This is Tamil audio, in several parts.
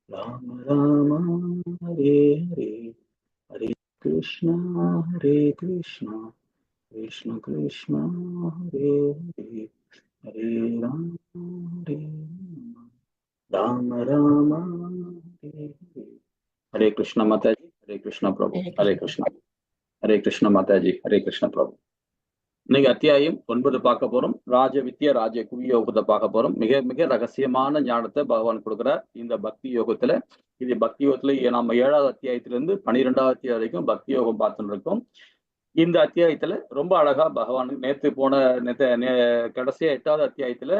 ராம ராம ஹரே ஹரே ஹரே கிருஷ்ணா ஹரே கிருஷ்ணா கிருஷ்ண கிருஷ்ணா ஹரே ஹரே ஹரே ராம ஹரே ராம ராம ஹரே ஹரே. ஹரே கிருஷ்ண மாதாஜி, ஹரே கிருஷ்ண பிரபு, ஹரே ஹரே கிருஷ்ணா. கிருஷ்ணா. ஹரே கிருஷ்ண மாதாஜி, ஹரே கிருஷ்ண பிரபு. இன்னைக்கு அத்தியாயம் 9 பார்க்க போறோம். ராஜ வித்யா ராஜ குவி யோகத்தை பார்க்க போறோம். மிக மிக ரகசியமான ஞானத்தை பகவான் கொடுக்கிறார் இந்த பக்தி யோகத்துல. இது பக்தி யோகத்துல நம்ம 7வது அத்தியாயத்திலிருந்து 12வது அத்தியாயம் வரைக்கும் பக்தி யோகம் பார்த்துட்டு இருக்கோம். இந்த அத்தியாயத்துல ரொம்ப அழகா பகவான் கடைசியா 8வது அத்தியாயத்துல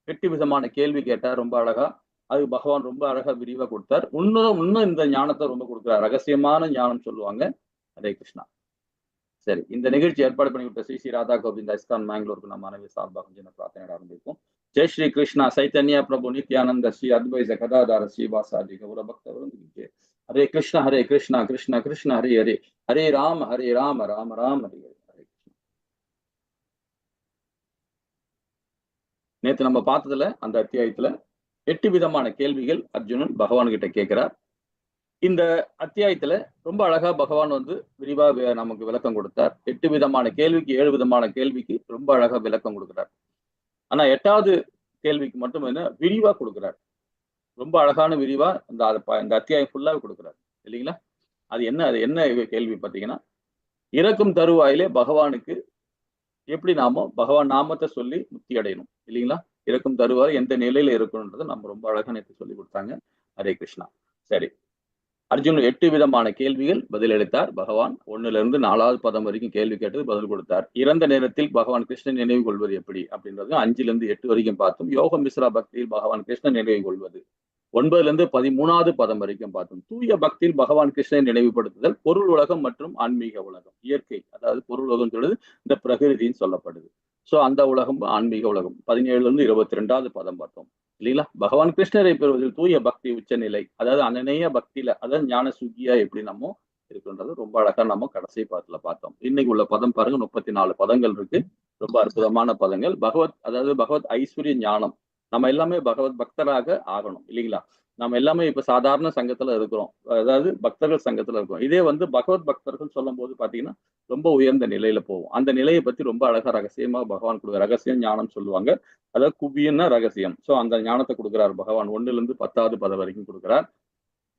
8 விதமான கேள்வி கேட்டார். ரொம்ப அழகா அது பகவான் ரொம்ப அழகா விரிவா கொடுத்தார். இன்னும் இந்த ஞானத்தை ரொம்ப கொடுக்கிறார். ரகசியமான ஞானம் சொல்லுவாங்க. ஹரே கிருஷ்ணா. சரி, இந்த நிகழ்ச்சி ஏற்பாடு பண்ணி கொடுத்த ஸ்ரீ ராதா கோவிந்த் ஐஸ்கான் மேங்களூருக்கு நம்ம மனைவி சார்பாக கொஞ்சம் பிரார்த்தனை ஆரம்பிக்கும். ஜெய் ஸ்ரீ கிருஷ்ணா சைத்தன்யா பிரபு நித்யானந்த ஸ்ரீ அத்வைத கதாதார ஸ்ரீவாசாதி கௌர பக்தவருந்தே. ஹரே கிருஷ்ணா ஹரே கிருஷ்ணா கிருஷ்ண கிருஷ்ண ஹரே ஹரே ஹரே ராம ராம ராம ஹரே ஹரே. ஹரே கிருஷ்ணா. நேத்து நம்ம பார்த்ததுல அந்த அத்தியாயத்துல 8 விதமான கேள்விகள் அர்ஜுனன் பகவான் கிட்ட கேட்கிறார். இந்த அத்தியாயத்துல ரொம்ப அழகா பகவான் விரிவா நமக்கு விளக்கம் கொடுத்தார். 8 விதமான கேள்விக்கு 7 விதமான கேள்விக்கு ரொம்ப அழகா விளக்கம் கொடுக்கிறார். ஆனா 8வது கேள்விக்கு மட்டும் என்ன விரிவா கொடுக்கிறார். ரொம்ப அழகான விரிவா இந்த அத்தியாயம் ஃபுல்லா கொடுக்கிறார் இல்லைங்களா? அது என்ன கேள்வி பார்த்தீங்கன்னா, இறக்கும் தருவாயிலே பகவானுக்கு எப்படி பகவான் நாமத்தை சொல்லி முக்தி அடையணும் இல்லைங்களா? இறக்கும் தருவாய் எந்த நிலையில இருக்கணும்ன்றதை நம்ம ரொம்ப அழகா நேற்று சொல்லி கொடுத்தாங்க. ஹரே கிருஷ்ணா. சரி, அர்ஜுன் 8 விதமான கேள்விகள் பதிலளித்தார். பகவான் 1ல இருந்து 4வது பதம் வரைக்கும் கேள்வி கேட்டது பதில் கொடுத்தார். இறந்த நேரத்தில் பகவான் கிருஷ்ணன் நினைவு கொள்வது எப்படி அப்படின்றது 5ல இருந்து 8 வரைக்கும் பார்த்தோம். யோக மிஸ்ரா பக்தியில் பகவான் கிருஷ்ணன் நினைவு கொள்வது 9ல இருந்து 13வது பதம் வரைக்கும் பார்த்தோம். தூய பக்தியில் பகவான் கிருஷ்ணனை நினைவுபடுத்துதல், பொருள் உலகம் மற்றும் ஆன்மீக உலகம். இயற்கை, அதாவது பொருள் உலகம் சொல்றது இந்த பிரகிருதின்னு சொல்லப்படுது. சோ அந்த உலகம் ஆன்மீக உலகம் 17ல இருந்து 22வது பதம் பார்த்தோம் இல்லைங்களா? பகவான் கிருஷ்ணரை பெறுவதில் தூய பக்தி உச்சநிலை, அதாவது அனநேய பக்தியில, அதாவது ஞான சுகியா எப்படி நம்ம இருக்குன்றது ரொம்ப அழகா நம்ம கடைசி பாதத்துல பார்த்தோம். இன்னைக்கு உள்ள பதம் பாருங்க, 34 பதங்கள் இருக்கு. ரொம்ப அற்புதமான பதங்கள். பகவத் ஐஸ்வர்ய ஞானம். நம்ம எல்லாமே பகவத் பக்தராக ஆகணும் இல்லைங்களா? நம்ம எல்லாமே இப்ப சாதாரண சங்கத்துல இருக்கிறோம், அதாவது பக்தர்கள் சங்கத்துல இருக்கோம். இதே பகவத் பக்தர்கள் சொல்லும் போது பாத்தீங்கன்னா ரொம்ப உயர்ந்த நிலையில போகும். அந்த நிலையை பத்தி ரொம்ப அழகா ரகசியமா பகவான் கொடுக்குற ரகசியம் ஞானம் சொல்லுவாங்க. அதாவது குவியன்னா ரகசியம். சோ அந்த ஞானத்தை கொடுக்கிறார் பகவான். 1ல இருந்து 10வது பதம் வரைக்கும் கொடுக்கிறார்.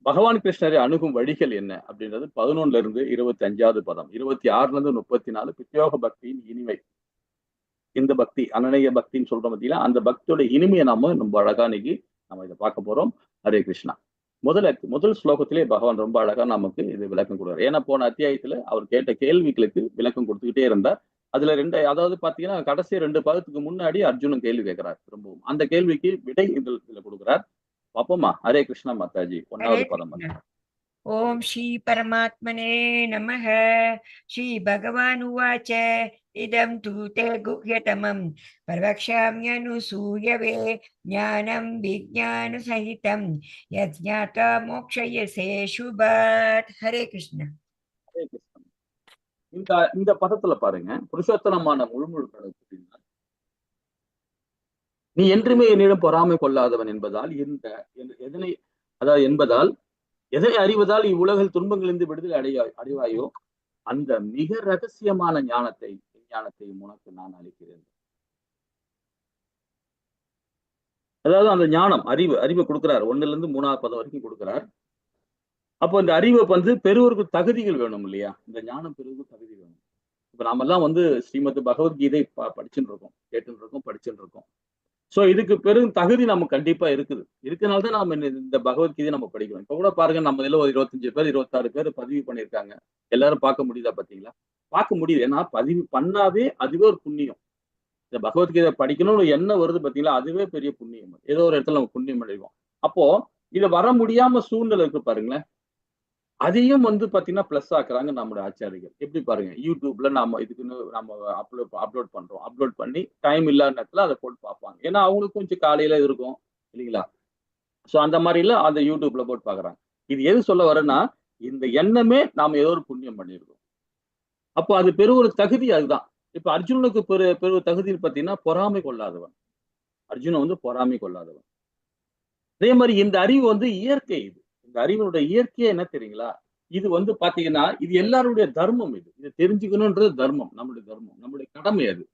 பகவான் கிருஷ்ணரை அணுகும் வழிகள் என்ன அப்படின்றது 11ல இருந்து 25வது பதம். 26ல இருந்து 34 பிரத்யோக பக்தியின் இனிமை. இந்த பக்தி அனநேய பக்தின்னு சொல்றோம் பார்த்தீங்களா, அந்த பக்தியோட இனிமையை நம்ம அழகா இன்னைக்கு நம்ம இதை பார்க்க போறோம். ஹரே கிருஷ்ணா. முதல் ஸ்லோகத்திலே பகவான் ரொம்ப அழகா நமக்கு இது விளக்கம் கொடுக்குறாரு. ஏன்னா போன அத்தியாயத்துல அவர் கேட்ட கேள்விகளுக்கு விளக்கம் கொடுத்துக்கிட்டே இருந்தார். அதுல அதாவது பாத்தீங்கன்னா கடைசி 2 பதத்துக்கு முன்னாடி அர்ஜுனன் கேள்வி கேட்கிறார். திரும்பவும் அந்த கேள்விக்கு விடை இதுல கொடுக்குறார். பாப்போமா? ஹரே கிருஷ்ணா மாதாஜி. 1வது பதம். ஓம் ஸ்ரீ பரமாத்மனே நமः. ஸ்ரீ பகவான் உவாச்ச இதம் தூ தே குஹ்யதமம் பிரவக்ஷ்யாம்யனுசூயவே ஞானம் விஜ்ஞான சகிதம் யத் ஞாத்வா மோக்ஷயசே சுபாத். ஹரே கிருஷ்ணா. ஹரே கிருஷ்ணா. இந்த பதத்துல பாருங்க, புருஷோத்தனமான முழுமுழு கடவுள் நீ என்றுமே என்னிடம் பொறாமை கொள்ளாதவன் என்பதால் எதனை அறிவதால் இவ்வுலகில் துன்பங்களிலிருந்து விடுதலை அடைவாயோ அந்த மிக ரகசியமான ஞானத்தை உனக்கு நான் அளிக்கிறேன். அதாவது அந்த ஞானம் அறிவை கொடுக்கிறார். 1ல இருந்து 3வது பதம் வரைக்கும் கொடுக்கிறார். அப்போ இந்த அறிவை பெறுவதற்கு தகுதிகள் வேணும் இல்லையா? இந்த ஞானம் பெறுவதற்கு தகுதி வேணும். இப்ப நாம எல்லாம் ஸ்ரீமத் பகவத்கீதை படிச்சுட்டு இருக்கோம், கேட்டுட்டு இருக்கோம், படிச்சுட்டு இருக்கோம். சோ இதுக்கு பெரும் தகுதி நமக்கு கண்டிப்பா இருக்குது. இருக்கனால்தான் நாம இந்த பகவத்கீதை நம்ம படிக்கிறோம். இப்ப கூட பாருங்க, நம்ம இதுல 25 பேர் 26 பேர் பதிவு பண்ணியிருக்காங்க. எல்லாரும் பார்க்க முடியுதா? பாத்தீங்களா? பார்க்க முடியுது. ஏன்னா பதிவு பண்ணாவே அதுவே ஒரு புண்ணியம். இந்த பகவத்கீதை படிக்கணும்னு என்ன வருது பாத்தீங்களா, அதுவே பெரிய புண்ணியம். ஏதோ ஒரு இடத்துல நம்ம புண்ணியம் அடைவோம். அப்போ இதை வர முடியாம சூழ்நிலை இருக்கு பாருங்களேன், அதையும் பாத்தீங்கன்னா பிளஸ் ஆக்குறாங்க நம்மளுடைய ஆச்சாரிகள். எப்படி பாருங்க, யூடியூப்ல நம்ம இதுக்குன்னு நம்ம அப்லோட் பண்றோம். அப்லோட் பண்ணி டைம் இல்லாத நேரத்துல அதை போட்டு பார்ப்பாங்க. ஏன்னா அவங்களுக்கு கொஞ்சம் காலையில இருக்கும் இல்லைங்களா? சோ அந்த மாதிரி இல்ல, அந்த யூடியூப்ல போட்டு பாக்குறாங்க. இது எது சொல்ல வரேன்னா, இந்த எண்ணமே நாம ஏதோ ஒரு புண்ணியம் பண்ணிருக்கோம். அப்போ அது பெருவொரு தகுதி. அதுதான் இப்ப அர்ஜுனனுக்கு பெரு தகுதி பாத்தீங்கன்னா பொறாமை கொள்ளாதவன். அர்ஜுனன் பொறாமை கொள்ளாதவன். அதே மாதிரி இந்த அறிவு வந்து இயற்கை. இந்த அறிவினுடைய இயற்கையே என்ன தெரியுங்களா? இது வந்து பாத்தீங்கன்னா, இது எல்லாருடைய தர்மம் இது. இத தெரிஞ்சுக்கணும்ன்றது தர்மம். நம்முடைய தர்மம். நம்முடைய கடமை அது.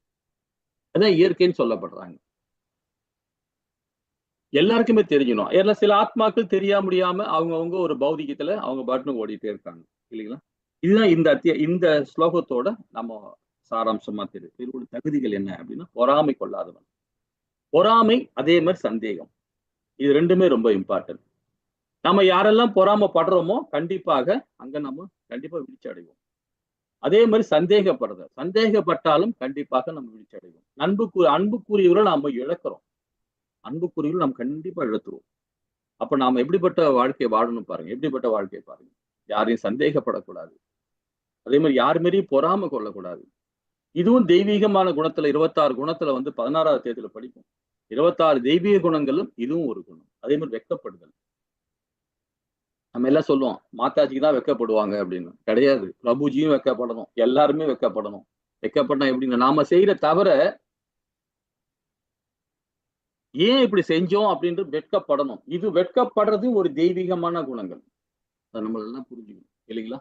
அதான் இயற்கைன்னு சொல்லப்படுறாங்க. எல்லாருக்குமே தெரிஞ்சிடும். ஏன்னா சில ஆத்மாக்கள் தெரியாம முடியாம அவங்கவங்க ஒரு பௌதிகத்துல அவங்க பாட்டுன்னு ஓடிட்டே இருக்காங்க. இல்லைங்களா? இதுதான் இந்த ஸ்லோகத்தோட நம்ம சாராம்சமா தெரியுது. இதோட தகுதிகள் என்ன அப்படின்னா, பொறாமை கொள்ளாதவன். பொறாமை அதே மாதிரி சந்தேகம். இது 2மே ரொம்ப இம்பார்ட்டன்ட். நம்ம யாரெல்லாம் பொறாமைப்படுறோமோ, கண்டிப்பாக அங்க நம்ம கண்டிப்பா வீழ்ச்சி அடைவோம். அதே மாதிரி சந்தேகப்படுறது. சந்தேகப்பட்டாலும் கண்டிப்பாக நம்ம வீழ்ச்சி அடைவோம். அன்புக்குரியவரை நாம இழக்கிறோம். அன்புக்குரியவரை நம்ம கண்டிப்பா இழத்துருவோம். அப்ப நாம எப்படிப்பட்ட வாழ்க்கைய வாழணும் பாருங்க. எப்படிப்பட்ட வாழ்க்கைய பாருங்க. யாரையும் சந்தேகப்படக்கூடாது. அதே மாதிரி யார் மேலயும் பொறாமை கொள்ளக்கூடாது. இதுவும் தெய்வீகமான குணத்துல 26 குணத்துல வந்து 16வது அத்தியாயத்துல படிப்போம். 26 தெய்வீக குணங்களும் இதுவும் ஒரு குணம். அதே மாதிரி வெட்கப்படுதல். நம்ம எல்லாம் சொல்லுவோம், மாதாஜிக்கு தான் வெட்கப்படுவாங்க அப்படின்னு. கிடையாது. பிரபுஜியும் வெட்கப்படணும். எல்லாருமே வெட்கப்படணும். வெட்கப்பட்டா எப்படின்னா, நாம செய்யற தவற ஏன் இப்படி செஞ்சோம் அப்படின்ட்டு வெட்கப்படணும். இது வெட்கப்படுறது ஒரு தெய்வீகமான குணங்கள். அத நம்ம எல்லாம் புரிஞ்சுக்கணும். இல்லைங்களா?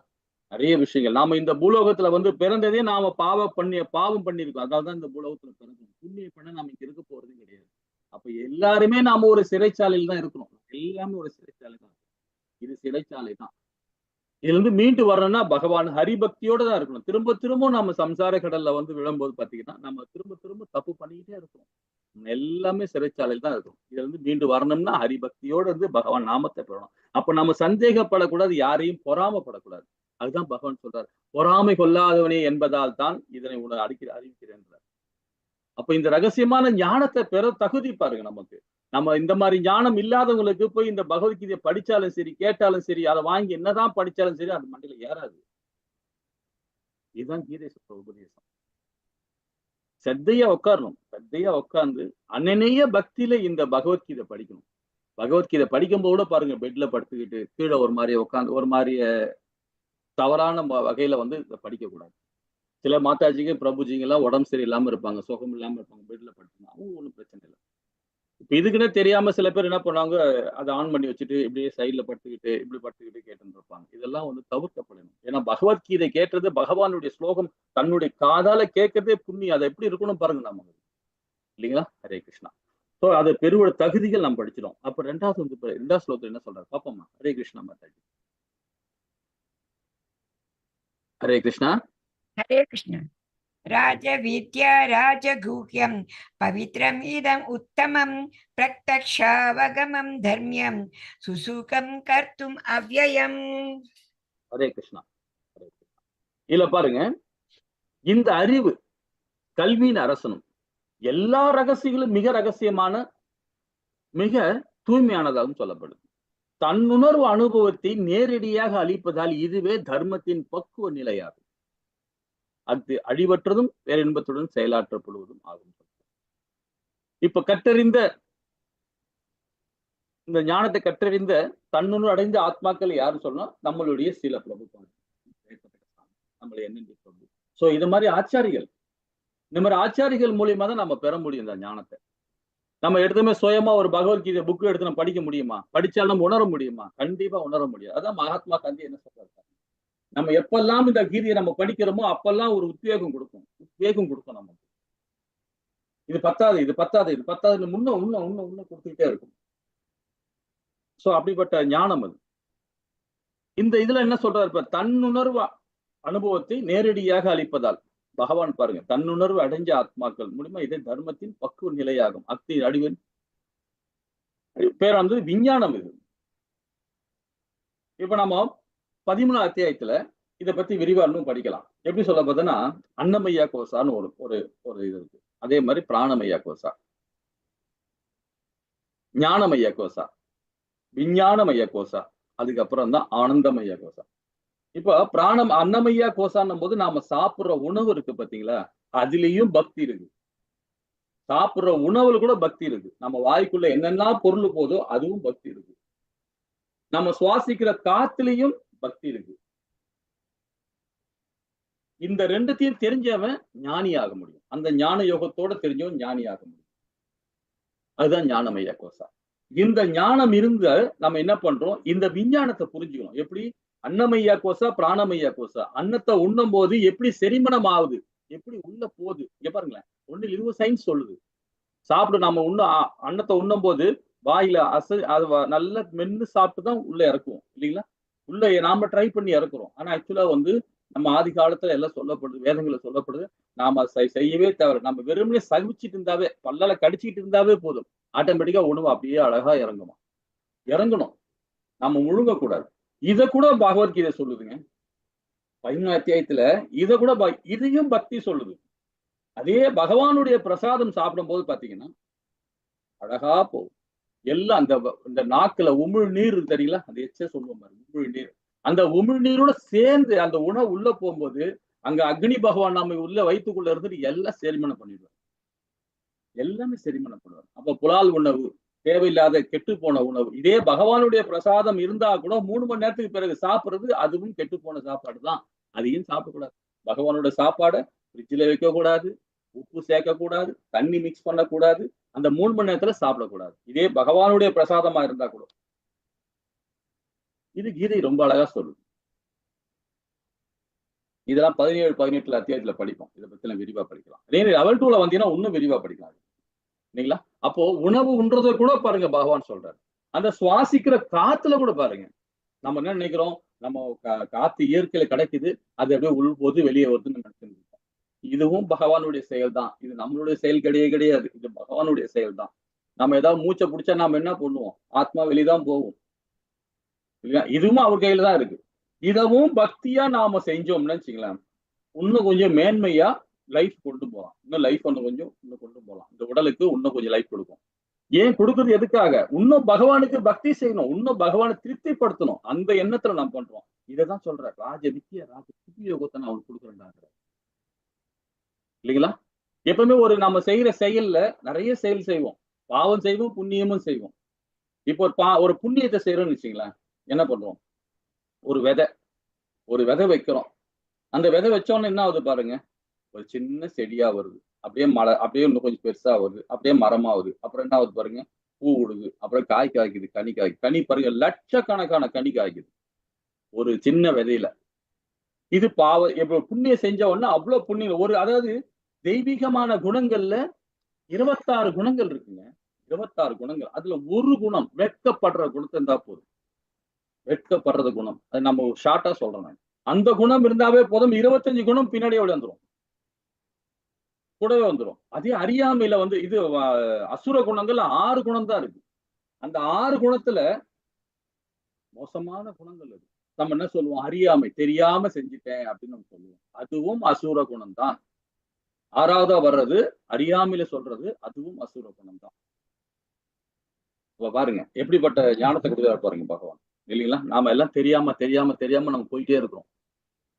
நிறைய விஷயங்கள். நாம இந்த பூலோகத்துல வந்து பிறந்ததே நாம பாவம் பண்ணியிருக்கோம். அதனாலதான் இந்த பூலோகத்துல பிறந்தோம். புண்ணியம் பண்ண நாம இங்க இருக்க போறதே கிடையாது. அப்ப எல்லாருமே நாம ஒரு சிறைச்சாலையில தான் இருக்கிறோம். எல்லாமே ஒரு சிறைச்சாலை தான். இது சிறைச்சாலை தான். இதுல இருந்து மீண்டு வரணும்னா பகவான் ஹரிபக்தியோட தான் இருக்கணும். திரும்ப திரும்ப நம்ம சம்சார கடல்ல வந்து விழும்போது பாத்தீங்கன்னா, நம்ம திரும்ப திரும்ப தப்பு பண்ணிக்கிட்டே இருக்கோம். எல்லாமே சிறைச்சாலையில் தான் இருக்கும். இதுல இருந்து மீண்டு வரணும்னா ஹரிபக்தியோட இருந்து பகவான் நாமத்தை பெறணும். அப்ப நம்ம சந்தேகப்படக்கூடாது, யாரையும் பொறாமப்படக்கூடாது. அதுதான் பகவான் சொல்றார். பொறாமை கொள்ளாதவனே என்பதால் தான் இதனை உனக்கு அறிவிக்கிறேன். அப்ப இந்த ரகசியமான ஞானத்தை பெற தகுதி பாருங்க நமக்கு. நம்ம இந்த மாதிரி ஞானம் இல்லாதவங்களுக்கு போய் இந்த பகவத்கீதையை படிச்சாலும் சரி, கேட்டாலும் சரி, அதை வாங்கி என்னதான் படிச்சாலும் சரி, அது மண்டையில ஏறாது. இதுதான் கீதை சொல்ற உபதேசம். செத்தையா உட்காரணும். செத்தையா உட்கார்ந்து அனநேய பக்தியில இந்த பகவத்கீதை படிக்கணும். பகவத்கீதை படிக்கும்போது பாருங்க, பெட்ல படுத்துக்கிட்டு கீழே ஒரு மாதிரி உட்கார்ந்து ஒரு மாதிரி தவறான வகையில வந்து படிக்க கூடாது. சில மாதாஜிங்க பிரபுஜிங்க எல்லாம் உடம்பு சரியில்லாம இருப்பாங்க, சுகம் இல்லாம இருப்பாங்க, பெட்ல படுத்துங்க, அவங்க ஒன்றும் பிரச்சனை இல்லை. இப்ப இதுக்குன்னே தெரியாம சில பேர் என்ன பண்ணுவாங்க, அதை ஆன் பண்ணி வச்சுட்டு இப்படியே சைட்ல படுத்துக்கிட்டு இப்படி படுத்துக்கிட்டு கேட்டுட்டு இருப்பாங்க. இதெல்லாம் வந்து தவிர்க்கப்படணும். ஏன்னா பகவத்கீதை கேட்டது பகவானுடைய ஸ்லோகம் தன்னுடைய காதால கேட்கறதே புண்ணியம். அதை எப்படி இருக்கணும் பாருங்க நம்ம. இல்லைங்களா? ஹரே கிருஷ்ணா. சோ அது பெருவோட தகுதிகள் நாம் படிச்சிடும். அப்ப 2வது வந்து 2வது ஸ்லோகத்துல என்ன சொல்றாரு பாப்போமா? ஹரே கிருஷ்ணா மாதாஜி. ஹரே கிருஷ்ணா. हरे कृष्ण राजविद्या राजगुह्यं पवित्रम् इदम् उत्तमं प्रत्यक्षावगमं धर्म्यं सुसुखं कर्तुम् अव्ययम्. ஹரே கிருஷ்ணா. ஹரே கிருஷ்ணா. இதுல பாருங்க, இந்த அறிவு கல்வியின் அரசனும் எல்லா ரகசியங்களும் மிக ரகசியமான மிக தூய்மையானதாகவும் சொல்லப்படுது. தன்னுணர்வு அனுபவத்தை நேரடியாக அளிப்பதால் இதுவே தர்மத்தின் பக்குவ நிலையாகும். அது அழிவற்றதும் பேரின்பத்துடன் செயலாற்றப்படுவதும் ஆகும். இப்ப இந்த ஞானத்தை கற்றறிந்த தன்னுணர்வு அடைந்த ஆத்மாக்கள் யாரு சொன்னா, நம்மளுடைய சில பிரபுக்கள், நம்மளை என்னென்ன பிரபு. சோ இது மாதிரி ஆச்சாரிகள், இந்த மாதிரி ஆச்சாரிகள் மூலியமா தான் நம்ம பெற முடியும் இந்த ஞானத்தை. நம்ம எடுத்துமே சுயமா ஒரு பகவத்கீதை புக் எடுத்து நம்ம படிக்க முடியுமா? படிச்சாலும் நம்ம உணர முடியுமா? கண்டிப்பா உணர முடியாது. அதான் மகாத்மா காந்தி என்ன சொல்றாரு, நம்ம எப்பெல்லாம் இந்த கீதையை நம்ம படிக்கிறோமோ அப்பெல்லாம் ஒரு உத்வேகம் கொடுக்கும் நமக்கு. இது பத்தாது, இது பத்தாது, இது பத்தாது, இன்னும் கொடுத்துக்கிட்டே இருக்கும். சோ அப்படிப்பட்ட ஞானம் அது. இந்த இதுல என்ன சொல்றாரு, இப்ப தன்னுணர்வு அனுபவத்தை நேரடியாக அளிப்பதால் பகவான் பாருங்க, தன்னுணர்வு அடைஞ்ச ஆத்மாக்கள் மூலமா இதே தர்மத்தின் பக்குவ நிலையாகும். அக்தி அடிவன் பேரானது விஞ்ஞானம் இது. இப்ப நம்ம 13 அத்தியாயத்துல இதை பத்தி விரிவா இன்னும் படிக்கலாம். எப்படி சொல்ல பார்த்தோன்னா, அன்னமய்யா கோசான்னு ஒரு இது இருக்கு. அதே மாதிரி பிராணமய்யா கோசா, ஞானமய்யா கோசா, விஞ்ஞானமய்யா கோசா, அதுக்கப்புறம் தான் ஆனந்தமய்யா கோசா. இப்ப அன்னமய்யா கோசான்னும் போது நாம சாப்பிடுற உணவு இருக்கு பாத்தீங்களா, அதுலயும் பக்தி இருக்கு. சாப்பிடுற உணவுல கூட பக்தி இருக்கு. நம்ம வாய்க்குள்ள என்னென்ன பொருள் போதோ அதுவும் பக்தி இருக்கு. நம்ம சுவாசிக்கிற காத்துலயும் பக்தி இருக்கு. இந்த 2த்தையும் தெரிஞ்சவன் ஞானி ஆக முடியும். அந்த ஞான யோகத்தோட தெரிஞ்சவன் ஞானி ஆக முடியும். அதுதான் ஞானமய்யா கோசா. இந்த ஞானம் இருந்த நம்ம என்ன பண்றோம், இந்த விஞ்ஞானத்தை புரிஞ்சுக்கணும். எப்படி அன்னமய்யா கோசா பிராணமய்யா கோசா, அன்னத்தை உண்ணும் போது எப்படி செரிமனம் ஆகுது, எப்படி உள்ள போகுது. இங்க பாருங்களேன், ஒண்ணு இதுவும் சயின்ஸ் சொல்லுது. சாப்பிடு நம்ம அன்னத்தை உண்ணும் போது வாயில அது நல்லா மென்னு சாப்பிட்டு தான் உள்ள இறக்குவோம் இல்லைங்களா? உள்ள நாம ட்ரை பண்ணி இறக்குறோம். ஆனா ஆக்சுவலா வந்து நம்ம ஆதி காலத்துல எல்லாம் சொல்லப்படுது, வேதங்களை சொல்லப்படுது. நாம செய்யவே தவிர நம்ம வெறுமனே சகிச்சுட்டு இருந்தாவே, பல்லால கடிச்சிட்டு இருந்தாவே போதும், ஆட்டோமேட்டிக்கா உணவு அப்படியே அழகா இறங்குமா. இறங்கணும், நம்ம முழுங்க கூடாது. இத கூட பகவத்கீதை சொல்லுதுங்க. 11 அத்தியாயத்துல இத கூட இதையும் பக்தி சொல்லுது. அதே பகவானுடைய பிரசாதம் சாப்பிடும் போது பாத்தீங்கன்னா அழகா போகும். எல்லாம் இந்த நாக்குல உமிழ் நீர் தெரியல, அந்த எச்ச சொல்லுவோம் பாருங்க, உமிழ் நீர். அந்த உமிழ் நீரோட சேர்ந்து அந்த உணவு உள்ள போகும்போது அங்க அக்னி பகவான் நம்ம உள்ள வயிற்றுக்குள்ள இருந்துட்டு எல்லாம் செரிமனம் பண்ணிடுவார். எல்லாமே செரிமனம் பண்ணுவார். அப்ப புலால் உணவு, தேவையில்லாத கெட்டு போன உணவு, இதே பகவானுடைய பிரசாதம் இருந்தா கூட 3 மணி நேரத்துக்கு பிறகு சாப்பிடுறது அதுவும் கெட்டு போன சாப்பாடு தான். அதையும் சாப்பிடக்கூடாது. பகவானோட சாப்பாடை ஃப்ரிட்ஜில் வைக்க கூடாது, உப்பு சேர்க்க கூடாது, தண்ணி மிக்ஸ் பண்ணக்கூடாது, அந்த 3 மணி நேரத்துல சாப்பிடக்கூடாது. இதே பகவானுடைய பிரசாதமா இருந்தா கூட. இது கீதை ரொம்ப அழகா சொல்லுது. இதெல்லாம் 17, 18 அத்தியாயத்துல படிப்போம். இதை பத்தி எல்லாம் விரிவா படிக்கலாம். அதே லெவல் 2ல வந்தீங்கன்னா இன்னும் விரிவா படிக்கலாம் இல்லைங்களா? அப்போ உணவு உண்றதை கூட பாருங்க பகவான் சொல்றாரு. அந்த சுவாசிக்கிற காத்துல கூட பாருங்க. நம்ம என்ன நினைக்கிறோம், நம்ம காத்து இயற்கையில கிடைக்குது, அது அப்படியே உள் போது வெளியே வருதுன்னு நினைச்சிருக்கோம். இதுவும் பகவானுடைய செயல் தான். இது நம்மளுடைய செயல் கிடையாது. இது பகவானுடைய செயல் தான். நம்ம ஏதாவது மூச்சை பிடிச்சா நாம என்ன பண்ணுவோம், ஆத்மா வெளிதான் போகும் இல்லையா? இதுவும் அவர் கையில தான் இருக்கு. இதவும் பக்தியா நாம செஞ்சோம்னு வச்சுக்கலாம், இன்னும் கொஞ்சம் மேன்மையா லைஃப் கொண்டு போகலாம். இன்னும் லைஃப் இன்னும் கொண்டு போகலாம். இந்த உடலுக்கு இன்னும் கொஞ்சம் லைஃப் கொடுக்கும். ஏன் கொடுக்குறது எதுக்காக? இன்னும் பகவானுக்கு பக்தி செய்யணும், இன்னும் பகவானை திருப்திப்படுத்தணும். அந்த எண்ணத்துல நம்ம பண்றோம். இதைதான் சொல்ற ராஜ யோகத்தை நான் அவனுக்கு கொடுக்குறேன்டாங்க இல்லைங்களா? எப்பவுமே நம்ம செய்யற செயல்ல நிறைய செயல் செய்வோம். பாவம் செய்வோம், புண்ணியமும் செய்வோம். இப்போ ஒரு புண்ணியத்தை செய்யறோம்னு வச்சுங்களேன், என்ன பண்றோம், ஒரு விதை வைக்கிறோம். அந்த விதை வச்சோன்னு என்ன ஆகுது பாருங்க, ஒரு சின்ன செடியா வருது, அப்படியே மழை, அப்படியே இன்னும் கொஞ்சம் பெருசா வருது, அப்படியே மரமாகுது. அப்புறம் என்ன ஆகுது பாருங்க, பூ விடுது, அப்புறம் காய் காய்க்குது, கனி பாருங்க, லட்சக்கணக்கான கனி காய்க்குது ஒரு சின்ன விதையில. இது இப்ப புண்ணியம் செஞ்ச உடனே அவ்வளவு புண்ணியம். அதாவது தெய்வீகமான குணங்கள்ல 26 குணங்கள் இருக்குங்க. 26 குணங்கள். அதுல ஒரு குணம், வெட்கப்படுற குணத்தை இருந்தா போதும். வெட்கப்படுறது குணம், அது நம்ம ஷார்ட்டா சொல்றேன். அந்த குணம் இருந்தாவே போதும், 25 குணம் பின்னாடியே வந்துடும், கூடவே வந்துடும். அதே அறியாமையில இது அசுர குணங்கள் 6 குணம் தான் இருக்கு. அந்த 6 குணத்துல மோசமான குணங்கள் இருக்கு. நம்ம என்ன சொல்லுவோம், அறியாமை, தெரியாம செஞ்சுட்டேன் அப்படின்னு நம்ம சொல்லுவோம். அதுவும் அசுர குணம் தான். 6வதா வர்றது அறியாமையில சொல்றது, அதுவும் அசுர குணம் தான். பாருங்க எப்படிப்பட்ட ஞானத்தை கொடுக்குறாரு பாருங்க பகவான் இல்லைங்களா? நாம எல்லாம் தெரியாம நம்ம போயிட்டே இருக்கிறோம்.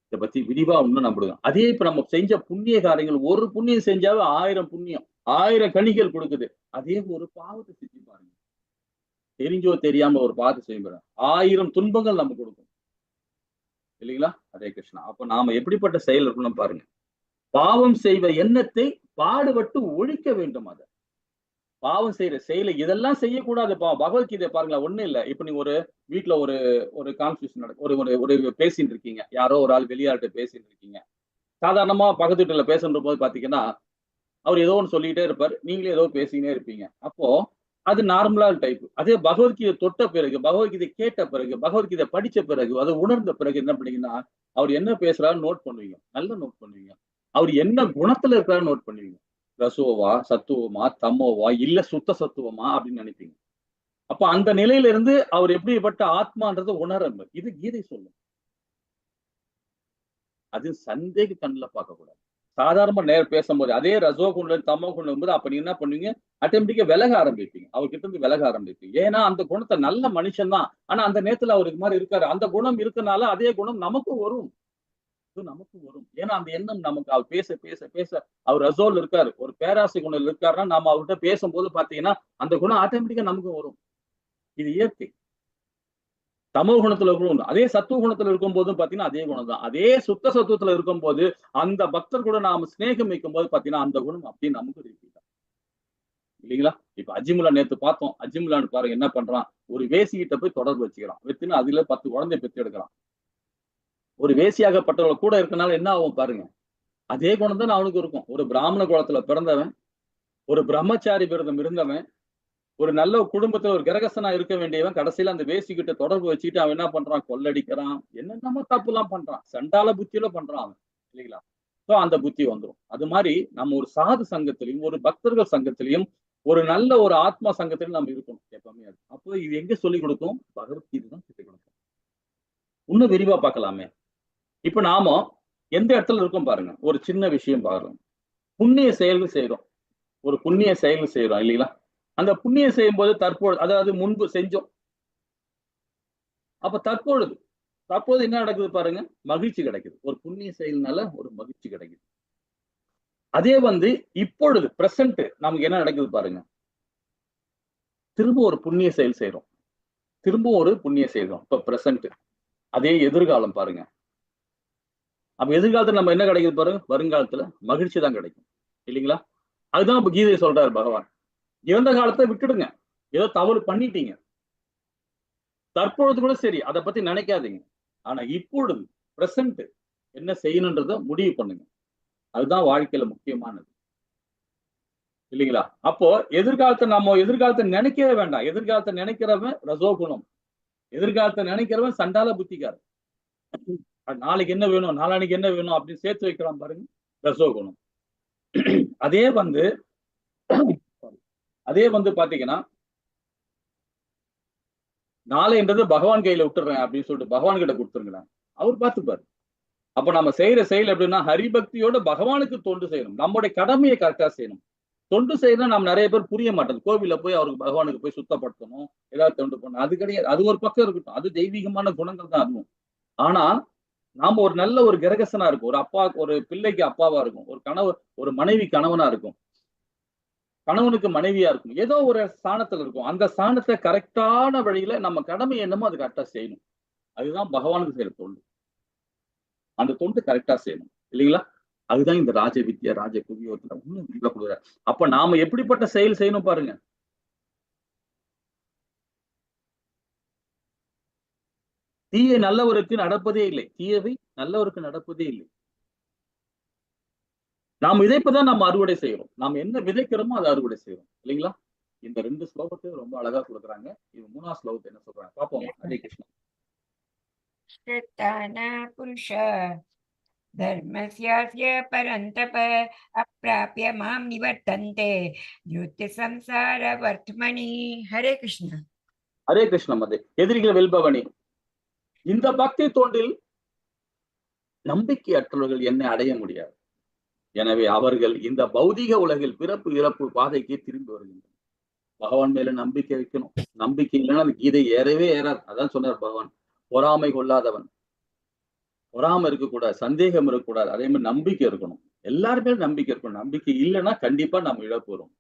இதை பத்தி விரிவா இன்னும் நம்புடுவோம். அதே இப்ப நம்ம செஞ்ச புண்ணிய காரியங்கள், ஒரு புண்ணியம் செஞ்சாவே 1000 புண்ணியம், 1000 கனிகள் கொடுக்குது. அதே ஒரு பாவத்தை செஞ்சு பாருங்க, தெரிஞ்சோ தெரியாம ஒரு பாவத்தை செய்யும் 1000 துன்பங்கள் நம்ம கொடுக்கும் இல்லைங்களா? ஹரே கிருஷ்ணா. அப்ப நாம எப்படிப்பட்ட செயல் இருக்கணும் பாருங்க. பாவம் செய்வ எண்ணத்தை பாடுபட்டு ஒழிக்க வேண்டும். அதை பாவம் செய்யற செயலை இதெல்லாம் செய்யக்கூடாது. பகவத்கீதை பாருங்களா, ஒண்ணும் இல்ல. இப்ப நீங்க ஒரு வீட்டுல ஒரு கான்ஃபியூஷன் நடக்கும், ஒரு பேசிட்டு இருக்கீங்க, யாரோ ஒரு ஆள் வெளியாள்கிட்ட பேசிட்டு இருக்கீங்க. சாதாரணமா பக்கத்து வீட்டுல பேசுற போது பாத்தீங்கன்னா அவர் ஏதோ ஒன்று சொல்லிக்கிட்டே இருப்பார், நீங்களே ஏதோ பேசிக்கிட்டே இருப்பீங்க. அப்போ அது நார்மலா டைப். அதே பகவத்கீதை தொட்ட பிறகு, பகவத்கீதை கேட்ட பிறகு, பகவத்கீதை படிச்ச பிறகு, அதை உணர்ந்த பிறகு என்ன பண்ணீங்கன்னா, அவர் என்ன பேசுறாரு நோட் பண்ணுவீங்க, நல்லா நோட் பண்ணுவீங்க. அவர் என்ன குணத்துல இருக்காரு நோட் பண்ணுவீங்க. ரசோவா, சத்துவமா, தமோவா, இல்ல சுத்த சத்துவமா அப்படின்னு நினைப்பீங்க. அப்ப அந்த நிலையில இருந்து அவர் எப்படிப்பட்ட ஆத்மான்றதை உணர, இது கீதை சொல்லும். அது சந்தேக கண்ணுல பார்க்க கூடாது. சாதாரணமா பேசும்போது அதே ரசோ குண தமோ குணம் போது அப்ப நீங்க என்ன பண்ணுவீங்க, ஆட்டோமேட்டிக்கா விலக ஆரம்பிப்பீங்க, அவர்கிட்ட இருந்து விலக ஆரம்பிப்பீங்க. ஏன்னா அந்த குணத்தை, நல்ல மனுஷன் தான், ஆனா அந்த நேரத்துல அவர் இது மாதிரி இருக்காரு. அந்த குணம் இருக்கனால அதே குணம் நமக்கும் வரும், நமக்கும் வரும். ஏன்னா அந்த எண்ணம் நமக்கு, அவர் பேச பேச பேச அவர் ரசோல் இருக்காரு, ஒரு பேராசை குணம் இருக்காருன்னா நாம அவர்கிட்ட பேசும்போது பாத்தீங்கன்னா அந்த குணம் ஆட்டோமேட்டிக்கா நமக்கும் வரும். இது இயற்கை. தமோ குணத்துல இருக்கணும், அதே சத்துவ குணத்துல இருக்கும் போதும் பாத்தீங்கன்னா அதே குணம் தான். அதே சுத்த சத்துவத்துல இருக்கும் போது அந்த பக்தர் கூட நாம சிநேகம் வைக்கும் போது பாத்தீங்கன்னா அந்த குணம் அப்படியே நமக்கு ரிப்பீட். இல்லைங்களா? இப்ப அஜிமுல்லா நேத்து பார்த்தோம். அஜிமுல்லான்னு பாருங்க என்ன பண்றான், ஒரு வேசிகிட்ட போய் தொடர்பு வச்சுக்கிறான். வச்சுன்னு அதுல 10 குழந்தை பெற்று எடுக்கிறான். ஒரு வேசியாகப்பட்டவங்க கூட இருக்கனால என்ன ஆகும் பாருங்க. அதே குணம் தான் அவனுக்கு இருக்கும். ஒரு பிராமண குலத்துல பிறந்தவன், ஒரு பிரம்மச்சாரி விரதம் இருந்தவன், ஒரு நல்ல குடும்பத்துல ஒரு கிரகஸ்தனா இருக்க வேண்டியவன் கடைசியில அந்த வேசிக்கிட்ட தொடர்பு வச்சுட்டு அவன் என்ன பண்றான், கொள்ளடிக்கிறான், என்னென்னமோ தப்பு எல்லாம் பண்றான், சண்டால புத்தியில பண்றான் அவன், இல்லைங்களா? சோ அந்த புத்தி வந்துரும். அது மாதிரி நம்ம ஒரு சாது சங்கத்திலையும் ஒரு பக்தர்கள் சங்கத்திலையும் ஒரு நல்ல ஒரு ஆத்மா சங்கத்திலையும் நம்ம இருக்கணும் எப்பவுமே. அது அப்போ இது எங்க சொல்லிக் கொடுக்கும், பகவத்கீதை தான் சொல்லிக் கொடுக்கும். இன்னும் விரிவா பார்க்கலாமே. இப்ப நாம எந்த இடத்துல இருக்கோம் பாருங்க, ஒரு சின்ன விஷயம் பாருங்க. புண்ணிய செயல்கள் செய்றோம், ஒரு புண்ணிய செயல் செய்றோம் இல்லைங்களா? அந்த புண்ணியம் செய்யும்போது தற்பொழுது, அதாவது முன்பு செஞ்சோம், அப்ப தற்பொழுது தற்போது என்ன நடக்குது பாருங்க, மகிழ்ச்சி கிடைக்குது. ஒரு புண்ணிய செயல்னால ஒரு மகிழ்ச்சி கிடைக்குது. அதே இப்பொழுது பிரசன்ட் நமக்கு என்ன நடக்குது பாருங்க, திரும்ப ஒரு புண்ணிய செயல் செய்றோம், திரும்ப ஒரு புண்ணிய செய்றோம். இப்ப பிரசன்ட். அதே எதிர்காலம் பாருங்க. அப்ப எதிர்காலத்துல நம்ம என்ன கிடைக்குது பாருங்க, வருங்காலத்துல மகிழ்ச்சி தான் கிடைக்கும், இல்லைங்களா? அதுதான் இப்ப கீதை சொல்றாரு பகவான். இறந்த காலத்தை விட்டுடுங்க, ஏதோ தவறு பண்ணிட்டீங்க, தற்பொழுது கூட சரி அதை பத்தி நினைக்காதீங்க. ஆனா இப்பொழுது பிரசன்ட் என்ன செய்யணும்ன்றத முடிவு பண்ணுங்க. அதுதான் வாழ்க்கையில முக்கியமானது, இல்லைங்களா? அப்போ எதிர்காலத்தை நினைக்கவே வேண்டாம். எதிர்காலத்தை நினைக்கிறவன் ரஜோகுணம், எதிர்காலத்தை நினைக்கிறவன் சண்டால புத்திக்காரன். நாளைக்கு என்ன வேணும், நாளானைக்கு என்ன வேணும் அப்படின்னு சேர்த்து வைக்கலாம் பாருங்க, ரஜோகுணம். அதே அதே பாத்தீங்கன்னா, நாளைன்றது பகவான் கையில விட்டுறேன் அப்படின்னு சொல்லிட்டு பகவான் கிட்ட கொடுத்துருங்க, அவர் பார்த்துப்பாரு. அப்ப நம்ம செய்யற செயல் எப்படின்னா, ஹரிபக்தியோட பகவானுக்கு தொண்டு செய்யணும், நம்முடைய கடமையை கரெக்டா செய்யணும். தொண்டு செய்யணும் நம்ம நிறைய பேர் புரிய மாட்டேங்குது. கோவில போய் அவருக்கு பகவானுக்கு போய் சுத்தப்படுத்தணும், ஏதாவது தொண்டு பண்ணணும், அது கிடையாது. அது ஒரு பக்கம் இருக்கட்டும், அது தெய்வீகமான குணங்கள் தான் அதுவும். ஆனா நாம ஒரு நல்ல ஒரு கிரகசனா இருக்கும், ஒரு அப்பா ஒரு பிள்ளைக்கு அப்பாவா இருக்கும், ஒரு கணவர் ஒரு மனைவி கணவனா இருக்கும், கணவனுக்கு மனைவியா இருக்கும், ஏதோ ஒரு ஸ்தானத்துல இருக்கும். அந்த ஸ்தானத்தை கரெக்டான வழியில நம்ம கடமை என்னமோ அது கரெக்டா செய்யணும். அதுதான் பகவானுக்கு செய்யற தொண்டு. அந்த தொண்டு கரெக்டா செய்யணும், இல்லைங்களா? அதுதான் இந்த ராஜ வித்யா ராஜ குவியோத்துல இன்னும் விரிவா கொடுக்குறாரு. அப்ப நாம எப்படிப்பட்ட செயல் செய்யணும் பாருங்க. தீய நல்லவருக்கு நடப்பதே இல்லை, தீயவை நல்லவருக்கு நடப்பதே இல்லை. நாம் விதைப்பதான் நம்ம அறுவடை செய்யறோம். நாம் என்ன விதைக்கிறோமோ அதை அறுவடை செய்யறோம், இல்லைங்களா? இந்த 2 ஸ்லோகத்தையும் ரொம்ப அழகா கொடுக்குறாங்க. இது 3ஆவது ஸ்லோகத்தை என்ன சொல்றாங்க பாப்போமா? ஹரே கிருஷ்ணா. श्रुताना पुरुष धर्मस्यास्य परन्तप अप्राप्य मां निवर्तन्ते द्युत्य संसारवर्त्मनि. हरे कृष्ण. ஹரே கிருஷ்ண மதே. எதிரிகளை வெல்பவனே, இந்த பக்தி தொண்டில் நம்பிக்கையற்றவர்கள் என்னை அடைய முடியாது. எனவே அவர்கள் இந்த பௌதிக உலகில் பிறப்பு இறப்பு பாதைக்கு திரும்பி வருகின்றனர். பகவான் மேல நம்பிக்கை வைக்கணும். நம்பிக்கை இல்லைன்னா அந்த கீதை ஏறவே ஏறாது. அதான் சொன்னார் பகவான், பொறாமை கொள்ளாதவன், பொறாம இருக்கக்கூடாது, சந்தேகம் இருக்கக்கூடாது, அதே மாதிரி நம்பிக்கை இருக்கணும். எல்லாருமே நம்பிக்கை இருக்கணும். நம்பிக்கை இல்லைன்னா கண்டிப்பா நம்ம இழப்பு வரும்.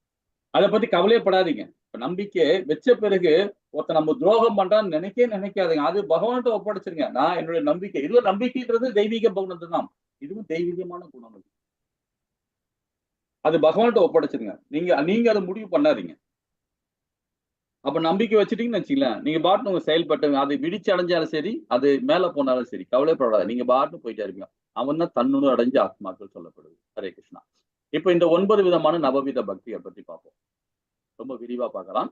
அதை பத்தி கவலையப்படாதீங்க. இப்ப நம்பிக்கை வச்ச பிறகு ஒருத்த நம்ம துரோகம் பண்றான்னு நினைக்காதீங்க. அது பகவான்கிட்ட ஒப்படைச்சிருங்க. நான் என்னுடைய நம்பிக்கை, இதுவும் நம்பிக்கைன்றது தெய்வீக குணம் தான். இதுவும் தெய்வீகமான குணம். அது பகவான்கிட்ட ஒப்படைச்சிருங்க. நீங்க அதை முடிவு பண்ணாதீங்க. அப்ப நம்பிக்கை வச்சுட்டீங்கன்னு வச்சுங்களேன், நீங்க பாட்டு உங்க செயல்பட்டு அது விடிச்சு அடைஞ்சாலும் சரி, அது மேல போனாலும் சரி, கவலைப்படாது. நீங்க பாட்டு போயிட்டே இருப்பீங்க. அவன் தான் தன்னுணர்வு அடைஞ்ச ஆத்மாக்கள் சொல்லப்படுது. ஹரே கிருஷ்ணா. இப்ப இந்த 9 விதமான நவவித பக்தியை பத்தி பார்ப்போம். ரொம்ப விரிவா பார்க்கலாம்.